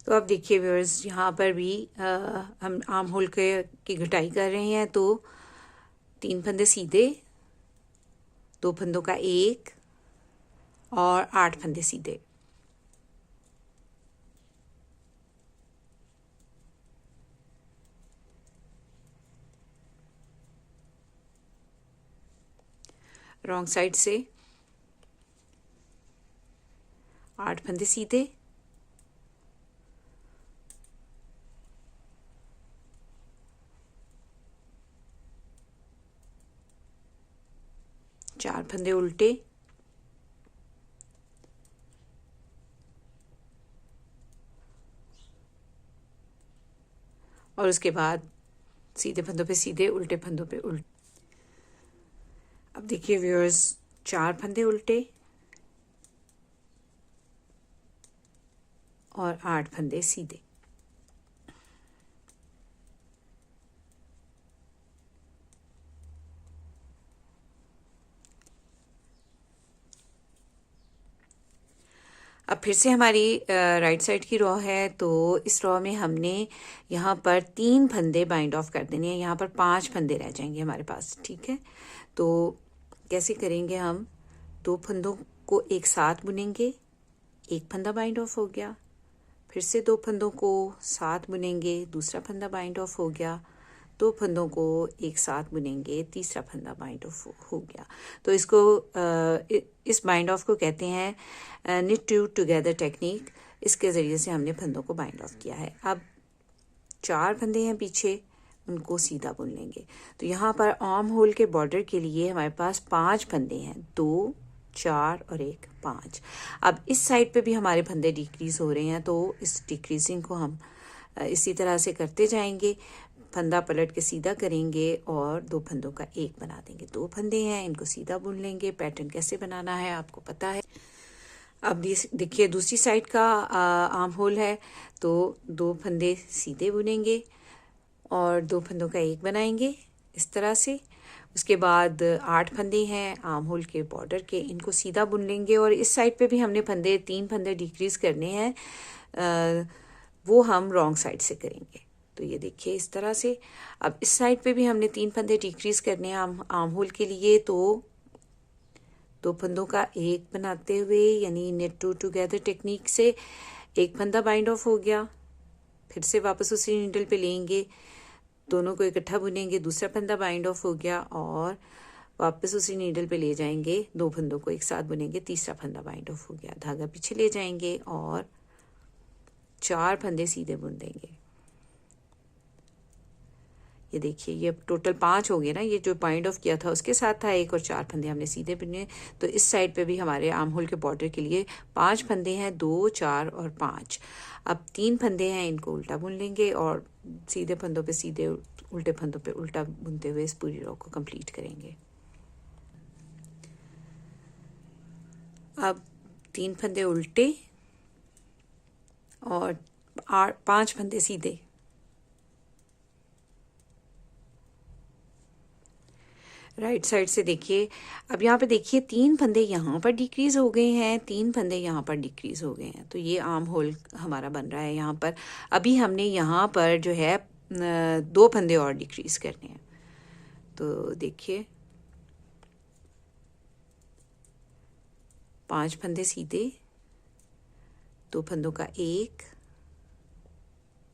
तो अब देखिए व्यूअर्स, यहाँ पर भी हम आर्म होल की घटाई कर रहे हैं। तो 3 फंदे सीधे, 2 फंदों का एक, और 8 फंदे सीधे। रॉन्ग साइड से 8 फंदे सीधे, चार फंदे उल्टे, और उसके बाद सीधे फंदों पे सीधे, उल्टे फंदों पे उल्टे। अब देखिए व्यूअर्स, 4 फंदे उल्टे और 8 फंदे सीधे। अब फिर से हमारी राइट साइड की रॉ है, तो इस रॉ में हमने यहाँ पर 3 फंदे बाइंड ऑफ कर देने हैं। यहाँ पर 5 फंदे रह जाएंगे हमारे पास, ठीक है। तो कैसे करेंगे हम, 2 फंदों को एक साथ बुनेंगे, एक फंदा बाइंड ऑफ हो गया, फिर से 2 फंदों को साथ बुनेंगे, दूसरा फंदा बाइंड ऑफ हो गया, 2 फंदों को एक साथ बुनेंगे, तीसरा फंदा बाइंड ऑफ हो गया। तो इसको इस बाइंड ऑफ को कहते हैं निट टू टुगेदर टेक्निक। इसके ज़रिए से हमने फंदों को बाइंड ऑफ किया है। अब 4 फंदे हैं पीछे, उनको सीधा बुन लेंगे। तो यहाँ पर आर्म होल के बॉर्डर के लिए हमारे पास 5 फंदे हैं, 2, 4 और 1, 5। अब इस साइड पे भी हमारे फंदे डिक्रीज हो रहे हैं, तो इस डिक्रीजिंग को हम इसी तरह से करते जाएंगे। फंदा पलट के सीधा करेंगे और 2 फंदों का एक बना देंगे। 2 फंदे हैं, इनको सीधा बुन लेंगे। पैटर्न कैसे बनाना है आपको पता है। अब देखिए दूसरी साइड का आर्म होल है, तो 2 फंदे सीधे बुनेंगे और 2 फंदों का एक बनाएंगे इस तरह से। उसके बाद 8 फंदे हैं आर्म होल के बॉर्डर के, इनको सीधा बुन लेंगे। और इस साइड पे भी हमने 3 फंदे डिक्रीज करने हैं, वो हम रॉन्ग साइड से करेंगे। तो ये देखिए इस तरह से। अब इस साइड पे भी हमने 3 फंदे डिक्रीज करने हैं आर्म होल के लिए, तो 2 फंदों का एक बनाते हुए, यानी नेट टू टुगेदर टेक्निक से एक फंदा बाइंड ऑफ हो गया, फिर से वापस उसी नीडल पे लेंगे, दोनों को इकट्ठा बुनेंगे, दूसरा फंदा बाइंड ऑफ हो गया और वापस उसी नीडल पे ले जाएंगे, 2 फंदों को एक साथ बुनेंगे, तीसरा फंदा बाइंड ऑफ हो गया, धागा पीछे ले जाएंगे और 4 फंदे सीधे बुन देंगे। ये देखिए ये टोटल 5 हो गए ना, ये जो बाइंड ऑफ किया था उसके साथ था एक, और 4 फंदे हमने सीधे बुने। तो इस साइड पे भी हमारे आर्म होल के बॉर्डर के लिए 5 फंदे हैं, 2, 4 और 5। अब 3 फंदे हैं, इनको उल्टा बुन लेंगे और सीधे फंदों पे सीधे, उल्टे फंदों पे उल्टा बुनते हुए इस पूरी रो को कंप्लीट करेंगे। अब 3 फंदे उल्टे और 5 फंदे सीधे। राइट साइड से देखिए, अब यहाँ पे देखिए 3 फंदे यहाँ पर डिक्रीज हो गए हैं, 3 फंदे यहाँ पर डिक्रीज हो गए हैं। तो ये आर्म होल हमारा बन रहा है यहाँ पर। अभी हमने यहाँ पर जो है 2 फंदे और डिक्रीज करने हैं। तो देखिए 5 फंदे सीधे, 2 फंदों का एक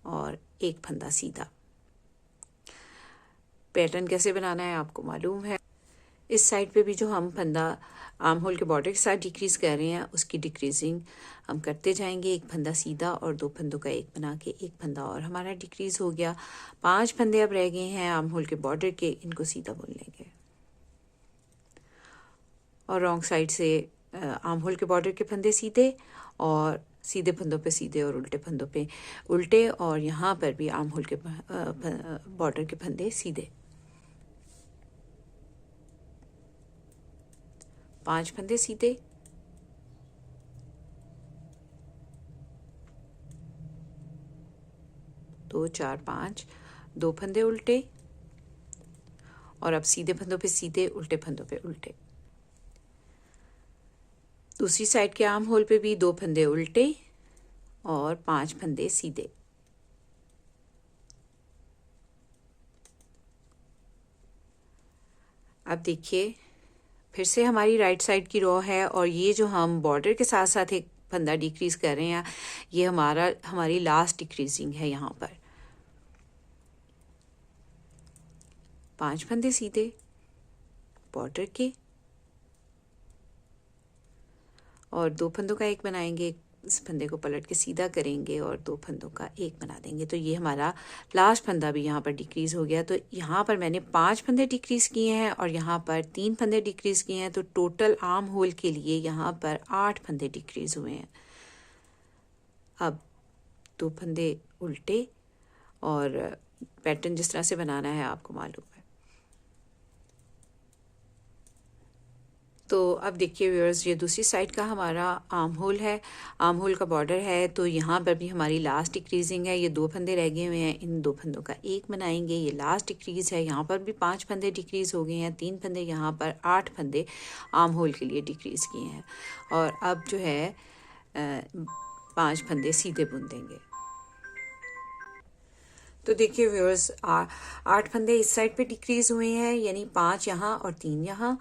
और एक फंदा सीधा। पैटर्न कैसे बनाना है आपको मालूम है। इस साइड पे भी जो हम फंदा आर्म होल के बॉर्डर के साथ डिक्रीज कर रहे हैं, उसकी डिक्रीजिंग हम करते जाएंगे। एक फंदा सीधा और 2 फंदों का एक बना के एक फंदा और हमारा डिक्रीज हो गया। 5 फंदे अब रह गए हैं आर्म होल के बॉर्डर के, इनको सीधा बुन लेंगे और रॉन्ग साइड से आर्म होल के बॉर्डर के फंदे सीधे और सीधे फंदों पे सीधे और उल्टे फंदों पे उल्टे, और यहाँ पर भी आर्म होल के बॉर्डर के फंदे सीधे। 5 फंदे सीधे, 2, 4, 5, 2 फंदे उल्टे और अब सीधे फंदों पे सीधे, उल्टे फंदों पे उल्टे। दूसरी साइड के आर्म होल पे भी 2 फंदे उल्टे और 5 फंदे सीधे। अब देखिए फिर से हमारी राइट साइड की रो है और ये जो हम बॉर्डर के साथ साथ एक फंदा डिक्रीज कर रहे हैं, ये हमारी लास्ट डिक्रीजिंग है। यहाँ पर 5 फंदे सीधे बॉर्डर के और 2 फंदों का एक बनाएंगे, इस फंदे को पलट के सीधा करेंगे और 2 फंदों का एक बना देंगे। तो ये हमारा लास्ट फंदा भी यहाँ पर डिक्रीज हो गया। तो यहाँ पर मैंने 5 फंदे डिक्रीज किए हैं और यहाँ पर 3 फंदे डिक्रीज किए हैं। तो टोटल आर्म होल के लिए यहाँ पर 8 फंदे डिक्रीज हुए हैं। अब 2 फंदे उल्टे और पैटर्न जिस तरह से बनाना है आपको मालूम है। तो अब देखिए व्यूअर्स, ये दूसरी साइड का हमारा आर्म होल है, आर्म होल का बॉर्डर है। तो यहाँ पर भी हमारी लास्ट डिक्रीजिंग है। ये 2 फंदे रह गए हुए हैं, इन 2 फंदों का एक बनाएंगे। ये लास्ट डिक्रीज है। यहाँ पर भी 5 फंदे डिक्रीज हो गए हैं, 3 फंदे यहाँ पर, 8 फंदे आर्म होल के लिए डिक्रीज किए हैं। और अब जो है 5 फंदे सीधे बुन देंगे। तो देखिए व्यूअर्स, 8 फंदे इस साइड पे डिक्रीज हुए हैं, यानी 5 यहाँ और 3 यहाँ।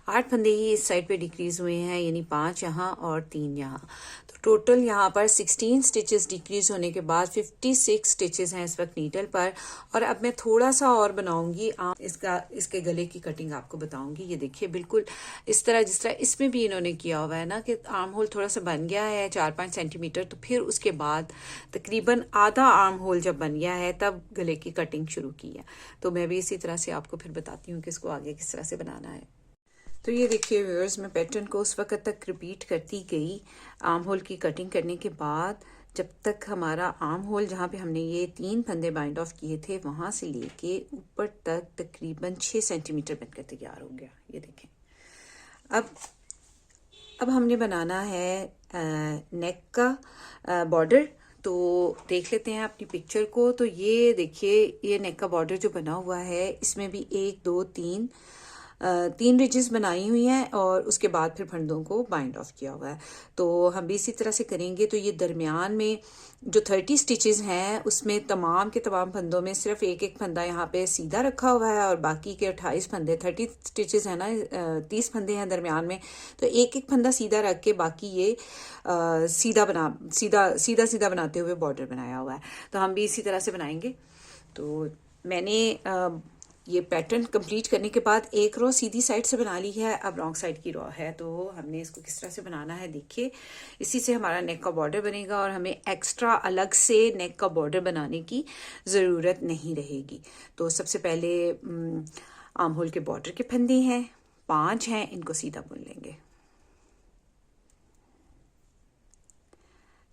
8 फंदे ही इस साइड पे डिक्रीज हुए हैं, यानी 5 यहाँ और 3 यहाँ। तो टोटल यहाँ पर 16 स्टिचेस डिक्रीज होने के बाद 56 स्टिचेस हैं इस वक्त नीडल पर। और अब मैं थोड़ा सा और बनाऊंगी, इसके गले की कटिंग आपको बताऊंगी। ये देखिए बिल्कुल इस तरह, जिस तरह इसमें भी इन्होंने किया हुआ है ना कि आर्म होल थोड़ा सा बन गया है 4-5 सेंटीमीटर। तो फिर उसके बाद तकरीबन आधा आर्म होल जब बन गया है तब गले की कटिंग शुरू की है। तो मैं भी इसी तरह से आपको फिर बताती हूँ कि इसको आगे किस तरह से बनाना है। तो ये देखिए व्यूअर्स, मैं पैटर्न को उस वक्त तक रिपीट करती गई आर्म होल की कटिंग करने के बाद, जब तक हमारा आर्म होल जहाँ पे हमने ये 3 फंदे बाइंड ऑफ किए थे वहाँ से लेके ऊपर तक तकरीबन 6 सेंटीमीटर बनकर तैयार हो गया। ये देखें। अब हमने बनाना है नेक का बॉर्डर। तो देख लेते हैं अपनी पिक्चर को। तो ये देखिए, ये नेक का बॉर्डर जो बना हुआ है, इसमें भी 1 2 3 रिजेस बनाई हुई हैं और उसके बाद फिर फंदों को बाइंड ऑफ किया हुआ है। तो हम भी इसी तरह से करेंगे। तो ये दरमियान में जो 30 स्टिचेस हैं उसमें तमाम के तमाम फंदों में सिर्फ एक फंदा यहाँ पे सीधा रखा हुआ है और बाकी के 28 फंदे, 30 स्टिचेस है ना, 30 फंदे हैं दरमियान में। तो एक फंदा सीधा रख के बाकी ये सीधा बनाते हुए बॉर्डर बनाया हुआ है। तो हम भी इसी तरह से बनाएंगे। तो मैंने ये पैटर्न कंप्लीट करने के बाद एक रो सीधी साइड से बना ली है। अब रॉन्ग साइड की रो है, तो हमने इसको किस तरह से बनाना है देखिए। इसी से हमारा नेक का बॉर्डर बनेगा और हमें एक्स्ट्रा अलग से नेक का बॉर्डर बनाने की ज़रूरत नहीं रहेगी। तो सबसे पहले आर्म होल के बॉर्डर के फंदे हैं, 5 हैं, इनको सीधा बुन लेंगे।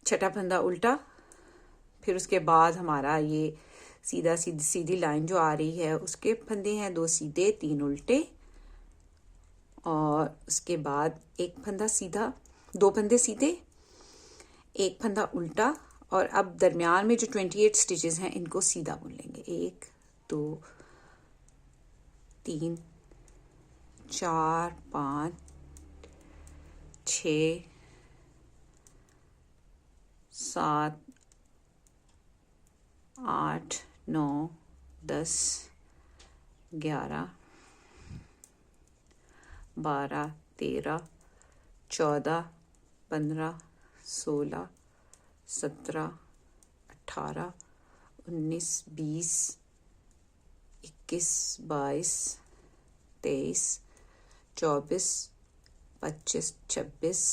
छठा फंदा उल्टा, फिर उसके बाद हमारा ये सीधी लाइन जो आ रही है उसके फंदे हैं 2 सीधे 3 उल्टे और उसके बाद एक फंदा सीधा, 2 फंदे सीधे, एक फंदा उल्टा। और अब दरमियान में जो 28 स्टिचेस हैं इनको सीधा बुन लेंगे। 1 2 3 4 5 6 7 8 9 10 11 12 13 14 15 16 17 18 19 20 21 22 23 24 25 26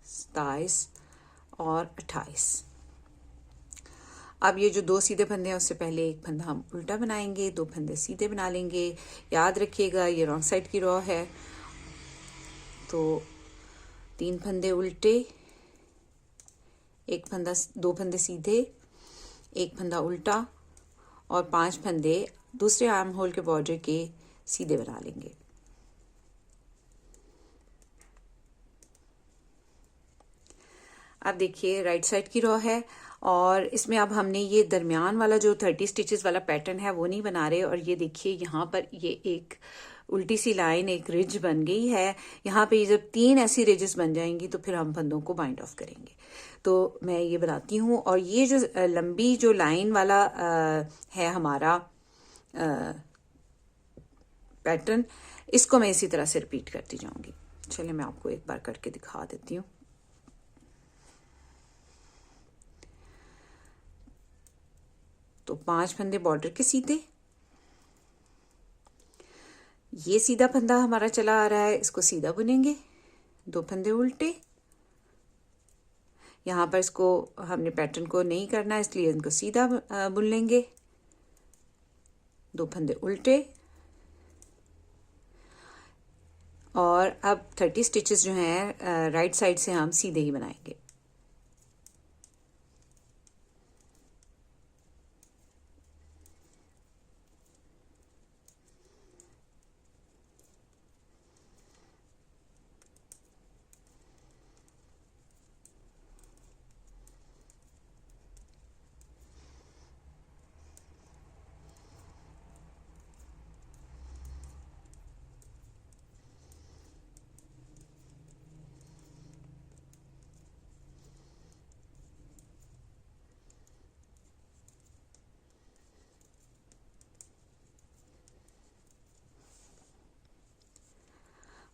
27 और 28। अब ये जो 2 सीधे फंदे हैं उससे पहले एक फंदा हम उल्टा बनाएंगे, 2 फंदे सीधे बना लेंगे। याद रखिएगा ये रॉन्ग साइड की रो है। तो 3 फंदे उल्टे, 2 फंदे सीधे, एक फंदा उल्टा और 5 फंदे दूसरे आर्म होल के बॉर्डर के सीधे बना लेंगे। अब देखिए राइट साइड की रो है और इसमें अब हमने ये दरमियान वाला जो 30 स्टिचेस वाला पैटर्न है वो नहीं बना रहे। और ये देखिए यहाँ पर ये एक उल्टी सी लाइन, एक रिज बन गई है। यहाँ पे जब 3 ऐसी रिजेस बन जाएंगी तो फिर हम फंदों को बाइंड ऑफ करेंगे। तो मैं ये बनाती हूँ। और ये जो लंबी जो लाइन वाला है हमारा पैटर्न, इसको मैं इसी तरह से रिपीट करती जाऊंगी। चलिए मैं आपको एक बार करके दिखा देती हूँ। तो 5 फंदे बॉर्डर के सीधे, ये सीधा फंदा हमारा चला आ रहा है, इसको सीधा बुनेंगे, 2 फंदे उल्टे। यहाँ पर इसको हमने पैटर्न को नहीं करना इसलिए इनको सीधा बुन लेंगे, 2 फंदे उल्टे। और अब 30 स्टिचेस जो हैं राइट साइड से हम सीधे ही बनाएंगे।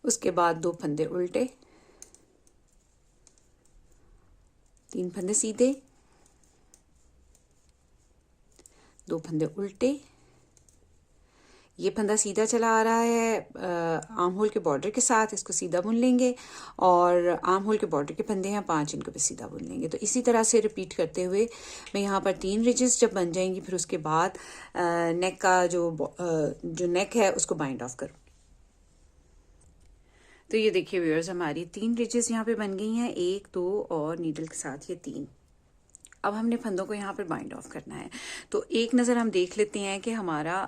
उसके बाद 2 फंदे उल्टे, 3 फंदे सीधे, 2 फंदे उल्टे। ये फंदा सीधा चला आ रहा है आर्म होल के बॉर्डर के साथ, इसको सीधा बुन लेंगे। और आर्म होल के बॉर्डर के फंदे हैं 5, इनको भी सीधा बुन लेंगे। तो इसी तरह से रिपीट करते हुए मैं यहाँ पर 3 रिजेस जब बन जाएंगी, फिर उसके बाद नेक का जो नेक है उसको बाइंड ऑफ करूँ। तो ये देखिए व्यूअर्स, हमारी 3 रिजेस यहाँ पे बन गई हैं, 1, 2 और नीडल के साथ ये 3। अब हमने फंदों को यहाँ पर बाइंड ऑफ करना है। तो एक नज़र हम देख लेते हैं कि हमारा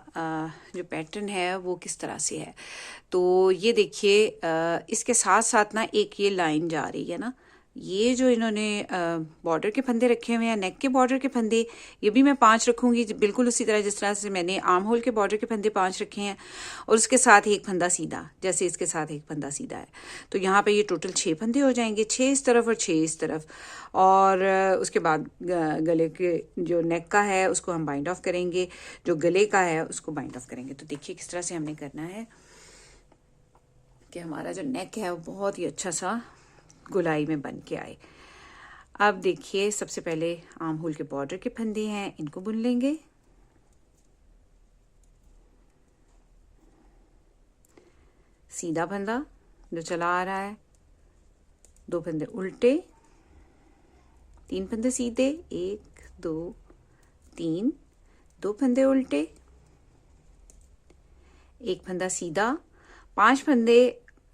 जो पैटर्न है वो किस तरह से है। तो ये देखिए इसके साथ साथ ना एक ये लाइन जा रही है ना, ये जो इन्होंने बॉर्डर के फंदे रखे हुए हैं, नेक के बॉर्डर के फंदे, ये भी मैं 5 रखूंगी, बिल्कुल उसी तरह जिस तरह से मैंने आर्म होल के बॉर्डर के फंदे 5 रखे हैं। और उसके साथ एक फंदा सीधा, जैसे इसके साथ एक फंदा सीधा है। तो यहाँ पे ये टोटल 6 फंदे हो जाएंगे, 6 इस तरफ और 6 इस तरफ। और उसके बाद गले के जो नेक का है उसको हम बाइंड ऑफ करेंगे, जो गले का है उसको बाइंड ऑफ करेंगे। तो देखिए किस तरह से हमने करना है कि हमारा जो नेक है वो बहुत ही अच्छा सा गोलाई में बन के आए। अब देखिए सबसे पहले आर्म होल के बॉर्डर के फंदे हैं, इनको बुन लेंगे। सीधा फंदा जो चला आ रहा है, 2 फंदे उल्टे, 3 फंदे सीधे, 1, 2, 3, 2 फंदे उल्टे, 1 फंदा सीधा, 5 फंदे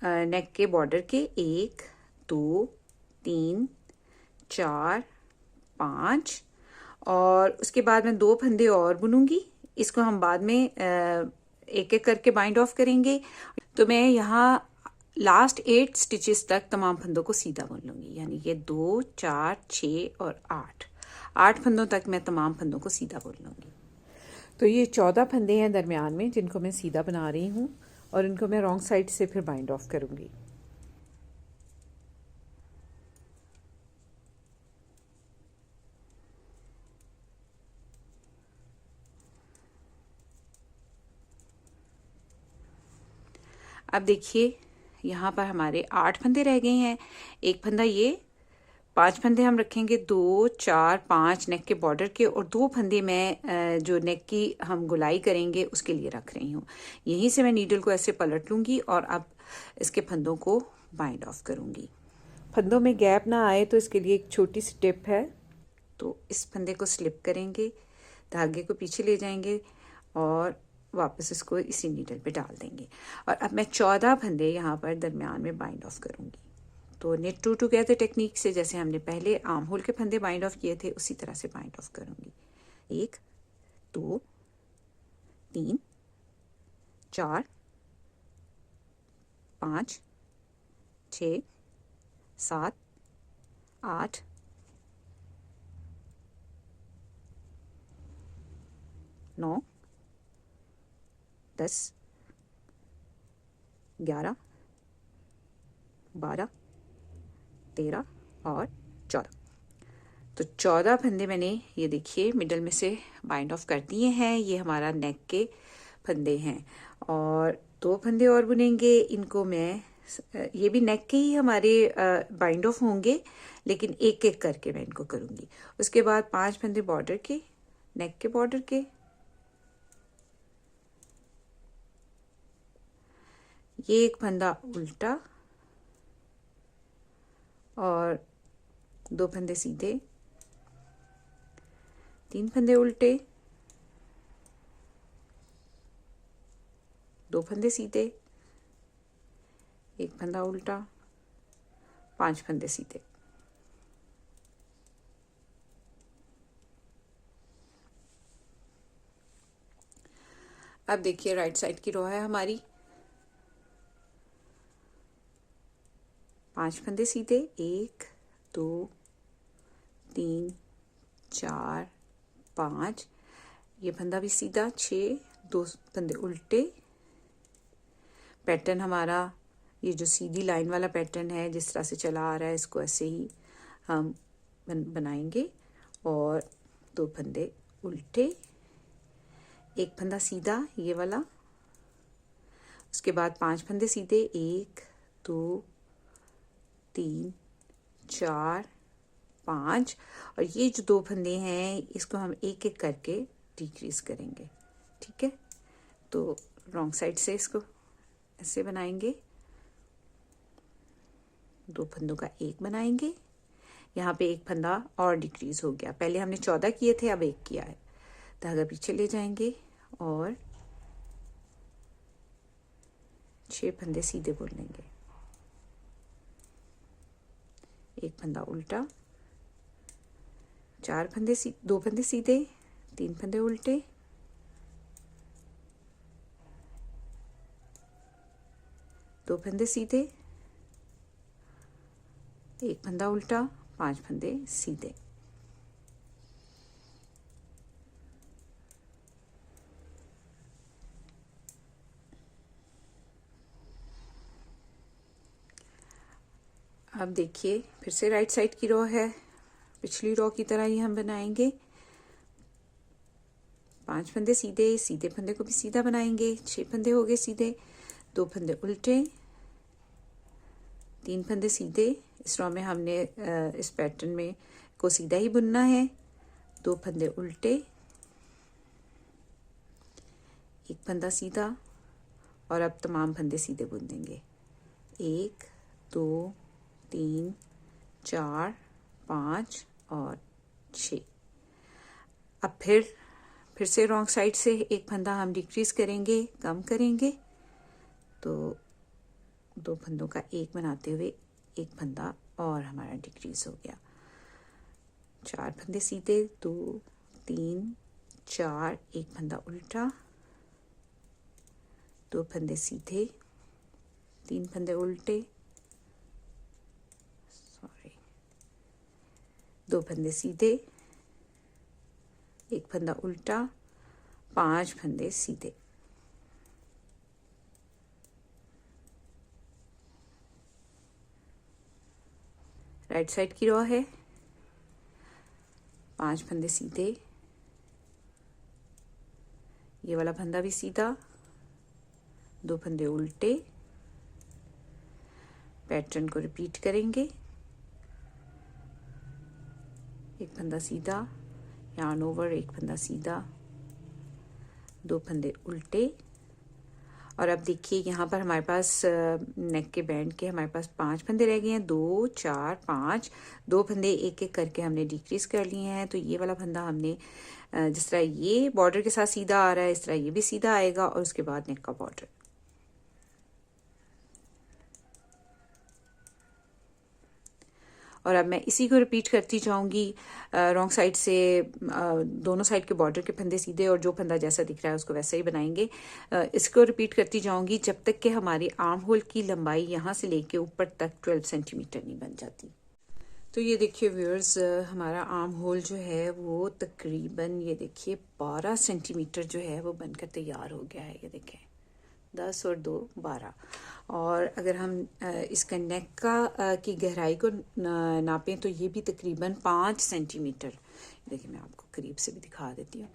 नेक के बॉर्डर के, 1, 2, 3, 4, 5। और उसके बाद मैं 2 फंदे और बुनूंगी, इसको हम बाद में एक एक करके बाइंड ऑफ करेंगे। तो मैं यहाँ लास्ट 8 स्टिचेस तक तमाम फंदों को सीधा बुन लूंगी, यानी ये 2, 4, 6 और 8 फंदों तक मैं तमाम फंदों को सीधा बुन लूंगी। तो ये 14 फंदे हैं दरमियान में जिनको मैं सीधा बना रही हूँ, और इनको मैं रॉन्ग साइड से फिर बाइंड ऑफ करूंगी। अब देखिए यहाँ पर हमारे 8 फंदे रह गए हैं, एक फंदा ये, 5 फंदे हम रखेंगे, 2, 4, 5 नेक के बॉर्डर के, और 2 फंदे मैं जो नेक की हम गुलाई करेंगे उसके लिए रख रही हूँ। यहीं से मैं नीडल को ऐसे पलट लूँगी और अब इसके फंदों को बाइंड ऑफ करूँगी। फंदों में गैप ना आए तो इसके लिए एक छोटी सी टिप है। तो इस फंदे को स्लिप करेंगे, धागे को पीछे ले जाएंगे और वापस इसको इसी नीडल पे डाल देंगे। और अब मैं 14 फंदे यहाँ पर दरमियान में बाइंड ऑफ करूँगी। तो नेट टू टुगेदर टेक्निक से जैसे हमने पहले आर्म होल के फंदे बाइंड ऑफ किए थे उसी तरह से बाइंड ऑफ करूँगी। 1, 2, 3, 4, 5, 6, 7, 8, 9, 10, 11, 12, 13 और 14। तो 14 फंदे मैंने ये देखिए मिडल में से बाइंड ऑफ कर दिए हैं। ये हमारा नेक के फंदे हैं। और 2 फंदे और बुनेंगे। इनको मैं ये भी नेक के ही हमारे बाइंड ऑफ होंगे, लेकिन एक एक करके मैं इनको करूँगी। उसके बाद 5 फंदे बॉर्डर के, नेक के बॉर्डर के, ये एक फंदा उल्टा और 2 फंदे सीधे, 3 फंदे उल्टे, 2 फंदे सीधे, 1 फंदा उल्टा, 5 फंदे सीधे। अब देखिए राइट साइड की रो है हमारी। 5 फंदे सीधे, 1 2 3 4 5, ये फंदा भी सीधा, 6, 2 फंदे उल्टे। पैटर्न हमारा ये जो सीधी लाइन वाला पैटर्न है, जिस तरह से चला आ रहा है, इसको ऐसे ही हम बनाएंगे। और 2 फंदे उल्टे, 1 फंदा सीधा, ये वाला। उसके बाद 5 फंदे सीधे, 1 2 3 4 5, और ये जो 2 फंदे हैं इसको हम एक एक करके डिक्रीज करेंगे। ठीक है, तो रॉन्ग साइड से इसको ऐसे बनाएंगे। 2 फंदों का एक बनाएंगे। यहाँ पे 1 फंदा और डिक्रीज हो गया, पहले हमने 14 किए थे, अब 1 किया है। धागा पीछे ले जाएंगे और 6 फंदे सीधे बुन लेंगे। 1 फंदा उल्टा, 4 फंदे 2 फंदे सीधे, 3 फंदे उल्टे, 2 फंदे सीधे, 1 फंदा उल्टा, 5 फंदे सीधे। अब देखिए फिर से राइट साइड की रो है, पिछली रो की तरह ही हम बनाएंगे। 5 फंदे सीधे, सीधे फंदे को भी सीधा बनाएंगे। 6 फंदे हो गए सीधे, 2 फंदे उल्टे, 3 फंदे सीधे। इस रो में हमने इस पैटर्न में को सीधा ही बुनना है। 2 फंदे उल्टे, 1 फंदा सीधा, और अब तमाम फंदे सीधे बुन देंगे। 1 2 3 4 5 और 6। अब फिर से रॉन्ग साइड से 1 फंदा हम डिक्रीज करेंगे, कम करेंगे। तो 2 फंदों का एक बनाते हुए 1 फंदा और हमारा डिक्रीज हो गया। 4 फंदे सीधे, 2 3 4, 1 फंदा उल्टा, 2 फंदे सीधे, 3 फंदे उल्टे, 2 फंदे सीधे, 1 फंदा उल्टा, 5 फंदे सीधे। राइट साइड की रो है। 5 फंदे सीधे, ये वाला फंदा भी सीधा, 2 फंदे उल्टे। पैटर्न को रिपीट करेंगे। 1 फंदा सीधा, yarn ओवर, 1 फंदा सीधा, 2 फंदे उल्टे। और अब देखिए यहाँ पर हमारे पास नेक के बैंड के हमारे पास 5 फंदे रह गए हैं। 2 4 5, 2 फंदे एक एक करके हमने डिक्रीज कर लिए हैं। तो ये वाला फंदा हमने जिस तरह ये बॉर्डर के साथ सीधा आ रहा है, इस तरह ये भी सीधा आएगा, और उसके बाद नेक का बॉर्डर। और अब मैं इसी को रिपीट करती जाऊंगी। रॉन्ग साइड से दोनों साइड के बॉर्डर के फंदे सीधे, और जो फंदा जैसा दिख रहा है उसको वैसे ही बनाएंगे। इसको रिपीट करती जाऊंगी जब तक कि हमारी आर्म होल की लंबाई यहाँ से लेके ऊपर तक 12 सेंटीमीटर नहीं बन जाती। तो ये देखिए व्यूअर्स, हमारा आर्म होल जो है वो तकरीबन ये देखिए 12 सेंटीमीटर जो है वो बनकर तैयार हो गया है। ये देखें 10 और 2 12। और अगर हम इसका नेक का की गहराई को नापें तो ये भी तकरीबन 5 सेंटीमीटर। देखिए मैं आपको करीब से भी दिखा देती हूँ।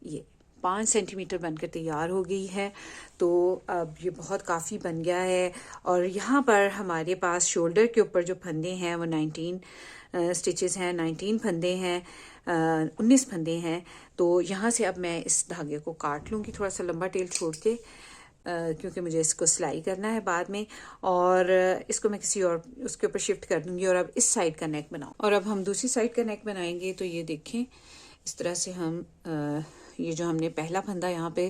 ये 5 सेंटीमीटर बनकर तैयार हो गई है। तो अब ये बहुत काफ़ी बन गया है। और यहाँ पर हमारे पास शोल्डर के ऊपर जो फंदे हैं वो 19 स्टिचेस हैं, 19 फंदे हैं, 19 फंदे हैं। तो यहाँ से अब मैं इस धागे को काट लूँगी थोड़ा सा लंबा टेल छोड़ के, क्योंकि मुझे इसको सिलाई करना है बाद में, और इसको मैं किसी और उसके ऊपर शिफ्ट कर दूँगी। और अब इस साइड का नेक बनाऊँ, और अब हम दूसरी साइड का नेक बनाएंगे। तो ये देखें, इस तरह से हम ये जो हमने पहला फंदा यहाँ पे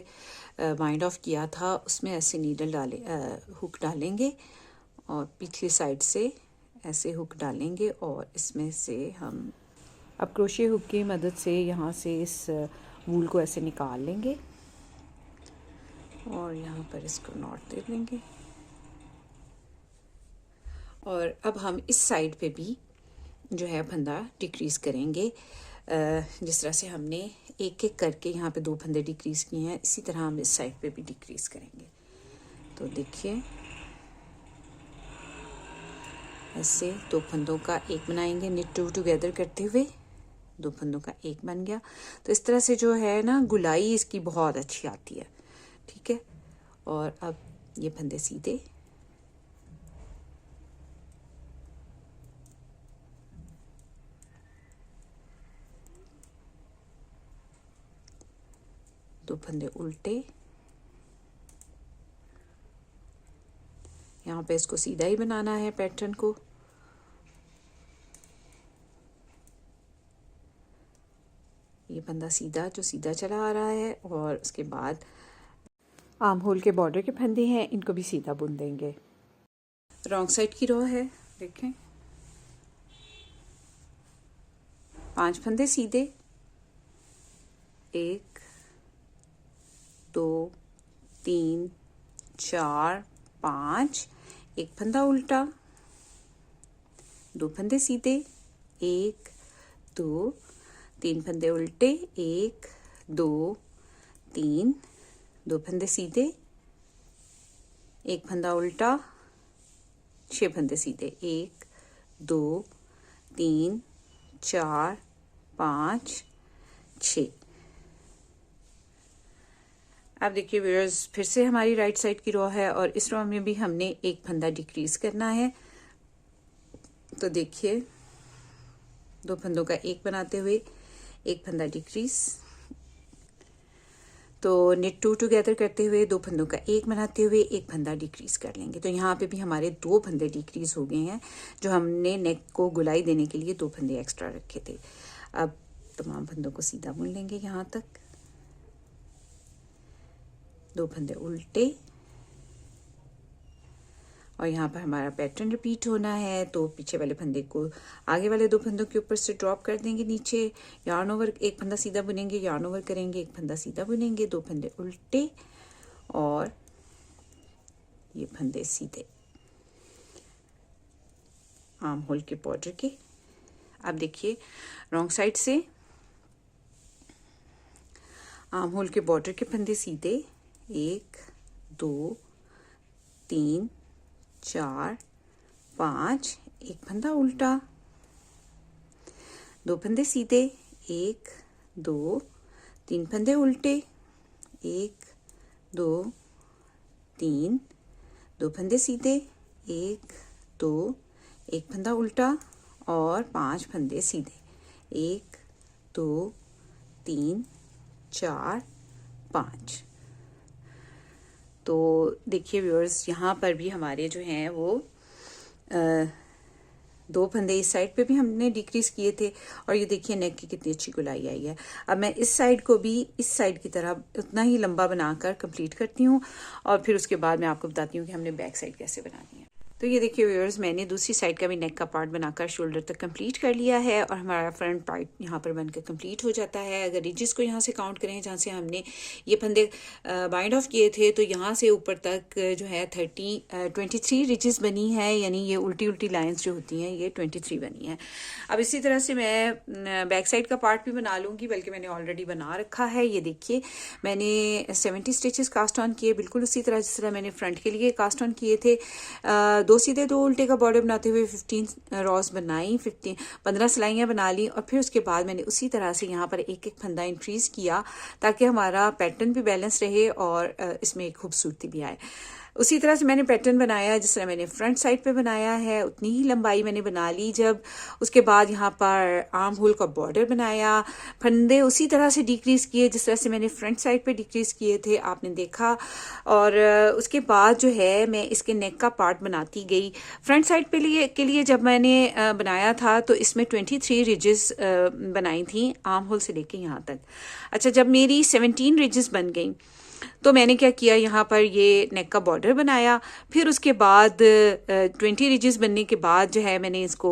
वाइंड ऑफ किया था उसमें ऐसे नीडल डाले, हुक डालेंगे और पिछली साइड से ऐसे हुक डालेंगे, और इसमें से हम अब क्रोशे हुक की मदद से यहाँ से इस वूल को ऐसे निकाल लेंगे और यहाँ पर इसको नॉट दे देंगे। और अब हम इस साइड पे भी जो है फंदा डिक्रीज करेंगे। जिस तरह से हमने एक एक करके यहाँ पे 2 फंदे डिक्रीज किए हैं, इसी तरह हम इस साइड पे भी डिक्रीज करेंगे। तो देखिए, ऐसे 2 फंदों का एक बनाएंगे, निट 2 टुगेदर करते हुए 2 फंदों का एक बन गया। तो इस तरह से जो है ना गुलाई इसकी बहुत अच्छी आती है, ठीक है। और अब ये फंदे सीधे, दो फंदे उल्टे, यहाँ पे इसको सीधा ही बनाना है पैटर्न को। ये फंदा सीधा जो सीधा चला आ रहा है, और उसके बाद आर्म होल के बॉर्डर के फंदे हैं, इनको भी सीधा बुन देंगे। रॉन्ग साइड की रो है, देखें 5 फंदे सीधे, 1 2 3 4 5, एक फंदा उल्टा, 2 फंदे सीधे, 1 2 3 फंदे उल्टे, 1 2 3, 2 फंदे सीधे, एक फंदा उल्टा, 6 फंदे सीधे, 1 2 3 4 5 6। अब देखिए व्यूअर्स, फिर से हमारी राइट साइड की रो है और इस रो में भी हमने एक फंदा डिक्रीज करना है। तो देखिए, 2 फंदों का एक बनाते हुए एक फंदा डिक्रीज, तो निट 2 टुगेदर करते हुए 2 फंदों का एक बनाते हुए एक फंदा डिक्रीज कर लेंगे। तो यहाँ पे भी हमारे 2 फंदे डिक्रीज हो गए हैं, जो हमने नेक को गुलाई देने के लिए 2 फंदे एक्स्ट्रा रखे थे। अब तमाम फंदों को सीधा बुन लेंगे यहाँ तक, 2 फंदे उल्टे, और यहाँ पर हमारा पैटर्न रिपीट होना है। तो पीछे वाले फंदे को आगे वाले 2 फंदों के ऊपर से ड्रॉप कर देंगे नीचे, यार्न ओवर, एक फंदा सीधा बुनेंगे, यार्न ओवर करेंगे, एक फंदा सीधा बुनेंगे, 2 फंदे उल्टे और ये फंदे सीधे आर्म होल के बॉर्डर के। अब देखिए, रॉन्ग साइड से आर्म होल के बॉर्डर के फंदे सीधे, 1 2 3 4 5, एक फंदा उल्टा, 2 फंदे सीधे, 1 2 3 फंदे उल्टे, 1 2 3, 2 फंदे सीधे, 1 2, एक फंदा उल्टा और 5 फंदे सीधे, 1 2 3 4 5। तो देखिए व्यूअर्स, यहाँ पर भी हमारे जो हैं वो 2 फंदे इस साइड पे भी हमने डिक्रीज किए थे, और ये देखिए नेक की कितनी अच्छी गुलाई आई है। अब मैं इस साइड को भी इस साइड की तरह उतना ही लंबा बनाकर कंप्लीट करती हूँ, और फिर उसके बाद मैं आपको बताती हूँ कि हमने बैक साइड कैसे बनानी है। तो ये देखिए व्यूअर्स, मैंने दूसरी साइड का भी नेक का पार्ट बनाकर शोल्डर तक कंप्लीट कर लिया है, और हमारा फ्रंट पार्ट यहाँ पर बनकर कंप्लीट हो जाता है। अगर रिजेस को यहाँ से काउंट करें, जहाँ से हमने ये फंदे बाइंड ऑफ किए थे, तो यहाँ से ऊपर तक जो है 23 रिजेस बनी है, यानी ये उल्टी उल्टी लाइंस जो होती हैं ये 23 बनी है। अब इसी तरह से मैं बैक साइड का पार्ट भी बना लूँगी, बल्कि मैंने ऑलरेडी बना रखा है। ये देखिए, मैंने 70 स्टिचेस कास्ट ऑन किए, बिल्कुल उसी तरह जिस तरह मैंने फ्रंट के लिए कास्ट ऑन किए थे। 2 सीधे 2 उल्टे का बॉर्डर बनाते हुए 15 रॉज बनाई, 15 सिलाइयाँ बना ली और फिर उसके बाद मैंने उसी तरह से यहाँ पर एक एक फंदा इंक्रीज किया ताकि हमारा पैटर्न भी बैलेंस रहे और इसमें एक खूबसूरती भी आए। उसी तरह से मैंने पैटर्न बनाया, जिस तरह मैंने फ्रंट साइड पे बनाया है उतनी ही लंबाई मैंने बना ली। जब उसके बाद यहाँ पर आर्म होल का बॉर्डर बनाया, फंदे उसी तरह से डिक्रीज किए जिस तरह से मैंने फ्रंट साइड पे डिक्रीज किए थे, आपने देखा। और उसके बाद जो है मैं इसके नेक का पार्ट बनाती गई। फ्रंट साइड के लिए जब मैंने बनाया था तो इसमें 23 रिजेस बनाई थी आर्म होल से लेके यहाँ तक। अच्छा, जब मेरी 17 रिजेस बन गई तो मैंने क्या किया, यहाँ पर ये नेक का बॉर्डर बनाया। फिर उसके बाद 20 रिजेस बनने के बाद जो है मैंने इसको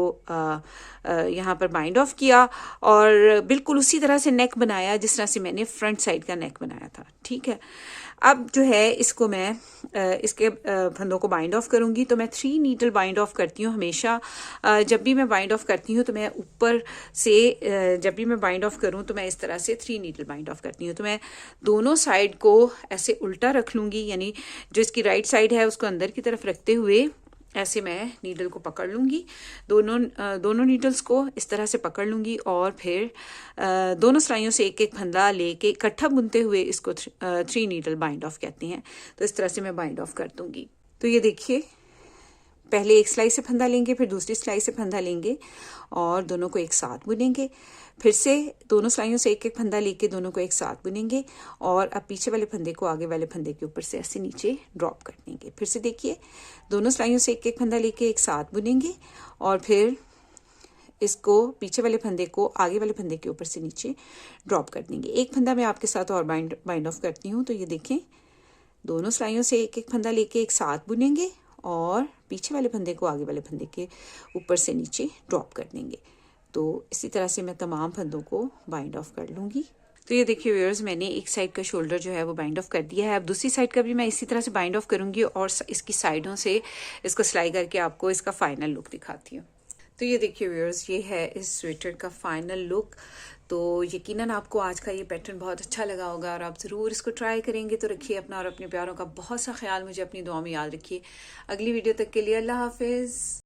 यहाँ पर बाइंड ऑफ किया और बिल्कुल उसी तरह से नेक बनाया जिस तरह से मैंने फ्रंट साइड का नेक बनाया था। ठीक है, अब जो है इसको मैं इसके फंदों को बाइंड ऑफ करूँगी। तो मैं 3 नीडल बाइंड ऑफ करती हूँ हमेशा। जब भी मैं बाइंड ऑफ करती हूँ तो मैं ऊपर से जब भी मैं बाइंड ऑफ करूँ तो मैं इस तरह से 3 नीडल बाइंड ऑफ करती हूँ। तो मैं दोनों साइड को ऐसे उल्टा रख लूँगी, यानी जो इसकी राइट साइड है उसको अंदर की तरफ रखते हुए ऐसे मैं नीडल को पकड़ लूँगी। दोनों नीडल्स को इस तरह से पकड़ लूँगी और फिर दोनों सिलाइयों से एक एक फंदा लेके इकट्ठा बुनते हुए इसको 3 नीडल बाइंड ऑफ कहते हैं। तो इस तरह से मैं बाइंड ऑफ कर दूँगी। तो ये देखिए, पहले एक सिलाई से फंदा लेंगे, फिर दूसरी सिलाई से फंदा लेंगे और दोनों को एक साथ बुनेंगे। फिर से दोनों सिलाइयों से एक एक फंदा लेके दोनों को एक साथ बुनेंगे और अब पीछे वाले फंदे को आगे वाले फंदे के ऊपर से ऐसे नीचे ड्रॉप कर देंगे। फिर से देखिए, दोनों सिलाइयों से एक एक फंदा लेके एक साथ बुनेंगे और फिर इसको पीछे वाले फंदे को आगे वाले फंदे के ऊपर से नीचे ड्रॉप कर देंगे। एक फंदा मैं आपके साथ और बाइंड ऑफ करती हूँ। तो ये देखें, दोनों सिलाइयों से एक एक फंदा लेके एक साथ बुनेंगे और पीछे वाले फंदे को आगे वाले फंदे के ऊपर से नीचे ड्रॉप कर देंगे। तो इसी तरह से मैं तमाम फंदों को बाइंड ऑफ कर लूँगी। तो ये देखिए व्यूअर्स, मैंने एक साइड का शोल्डर जो है वो बाइंड ऑफ कर दिया है। अब दूसरी साइड का भी मैं इसी तरह से बाइंड ऑफ करूँगी और इसकी साइडों से इसको सिलाई करके आपको इसका फाइनल लुक दिखाती हूँ। तो ये देखिए व्यूअर्स, ये है इस स्वेटर का फाइनल लुक। तो यकीनन आपको आज का ये पैटर्न बहुत अच्छा लगा होगा और आप ज़रूर इसको ट्राई करेंगे। तो रखिए अपना और अपने प्यारों का बहुत सा ख्याल, मुझे अपनी दुआ में याद रखिए। अगली वीडियो तक के लिए अल्लाह हाफिज़।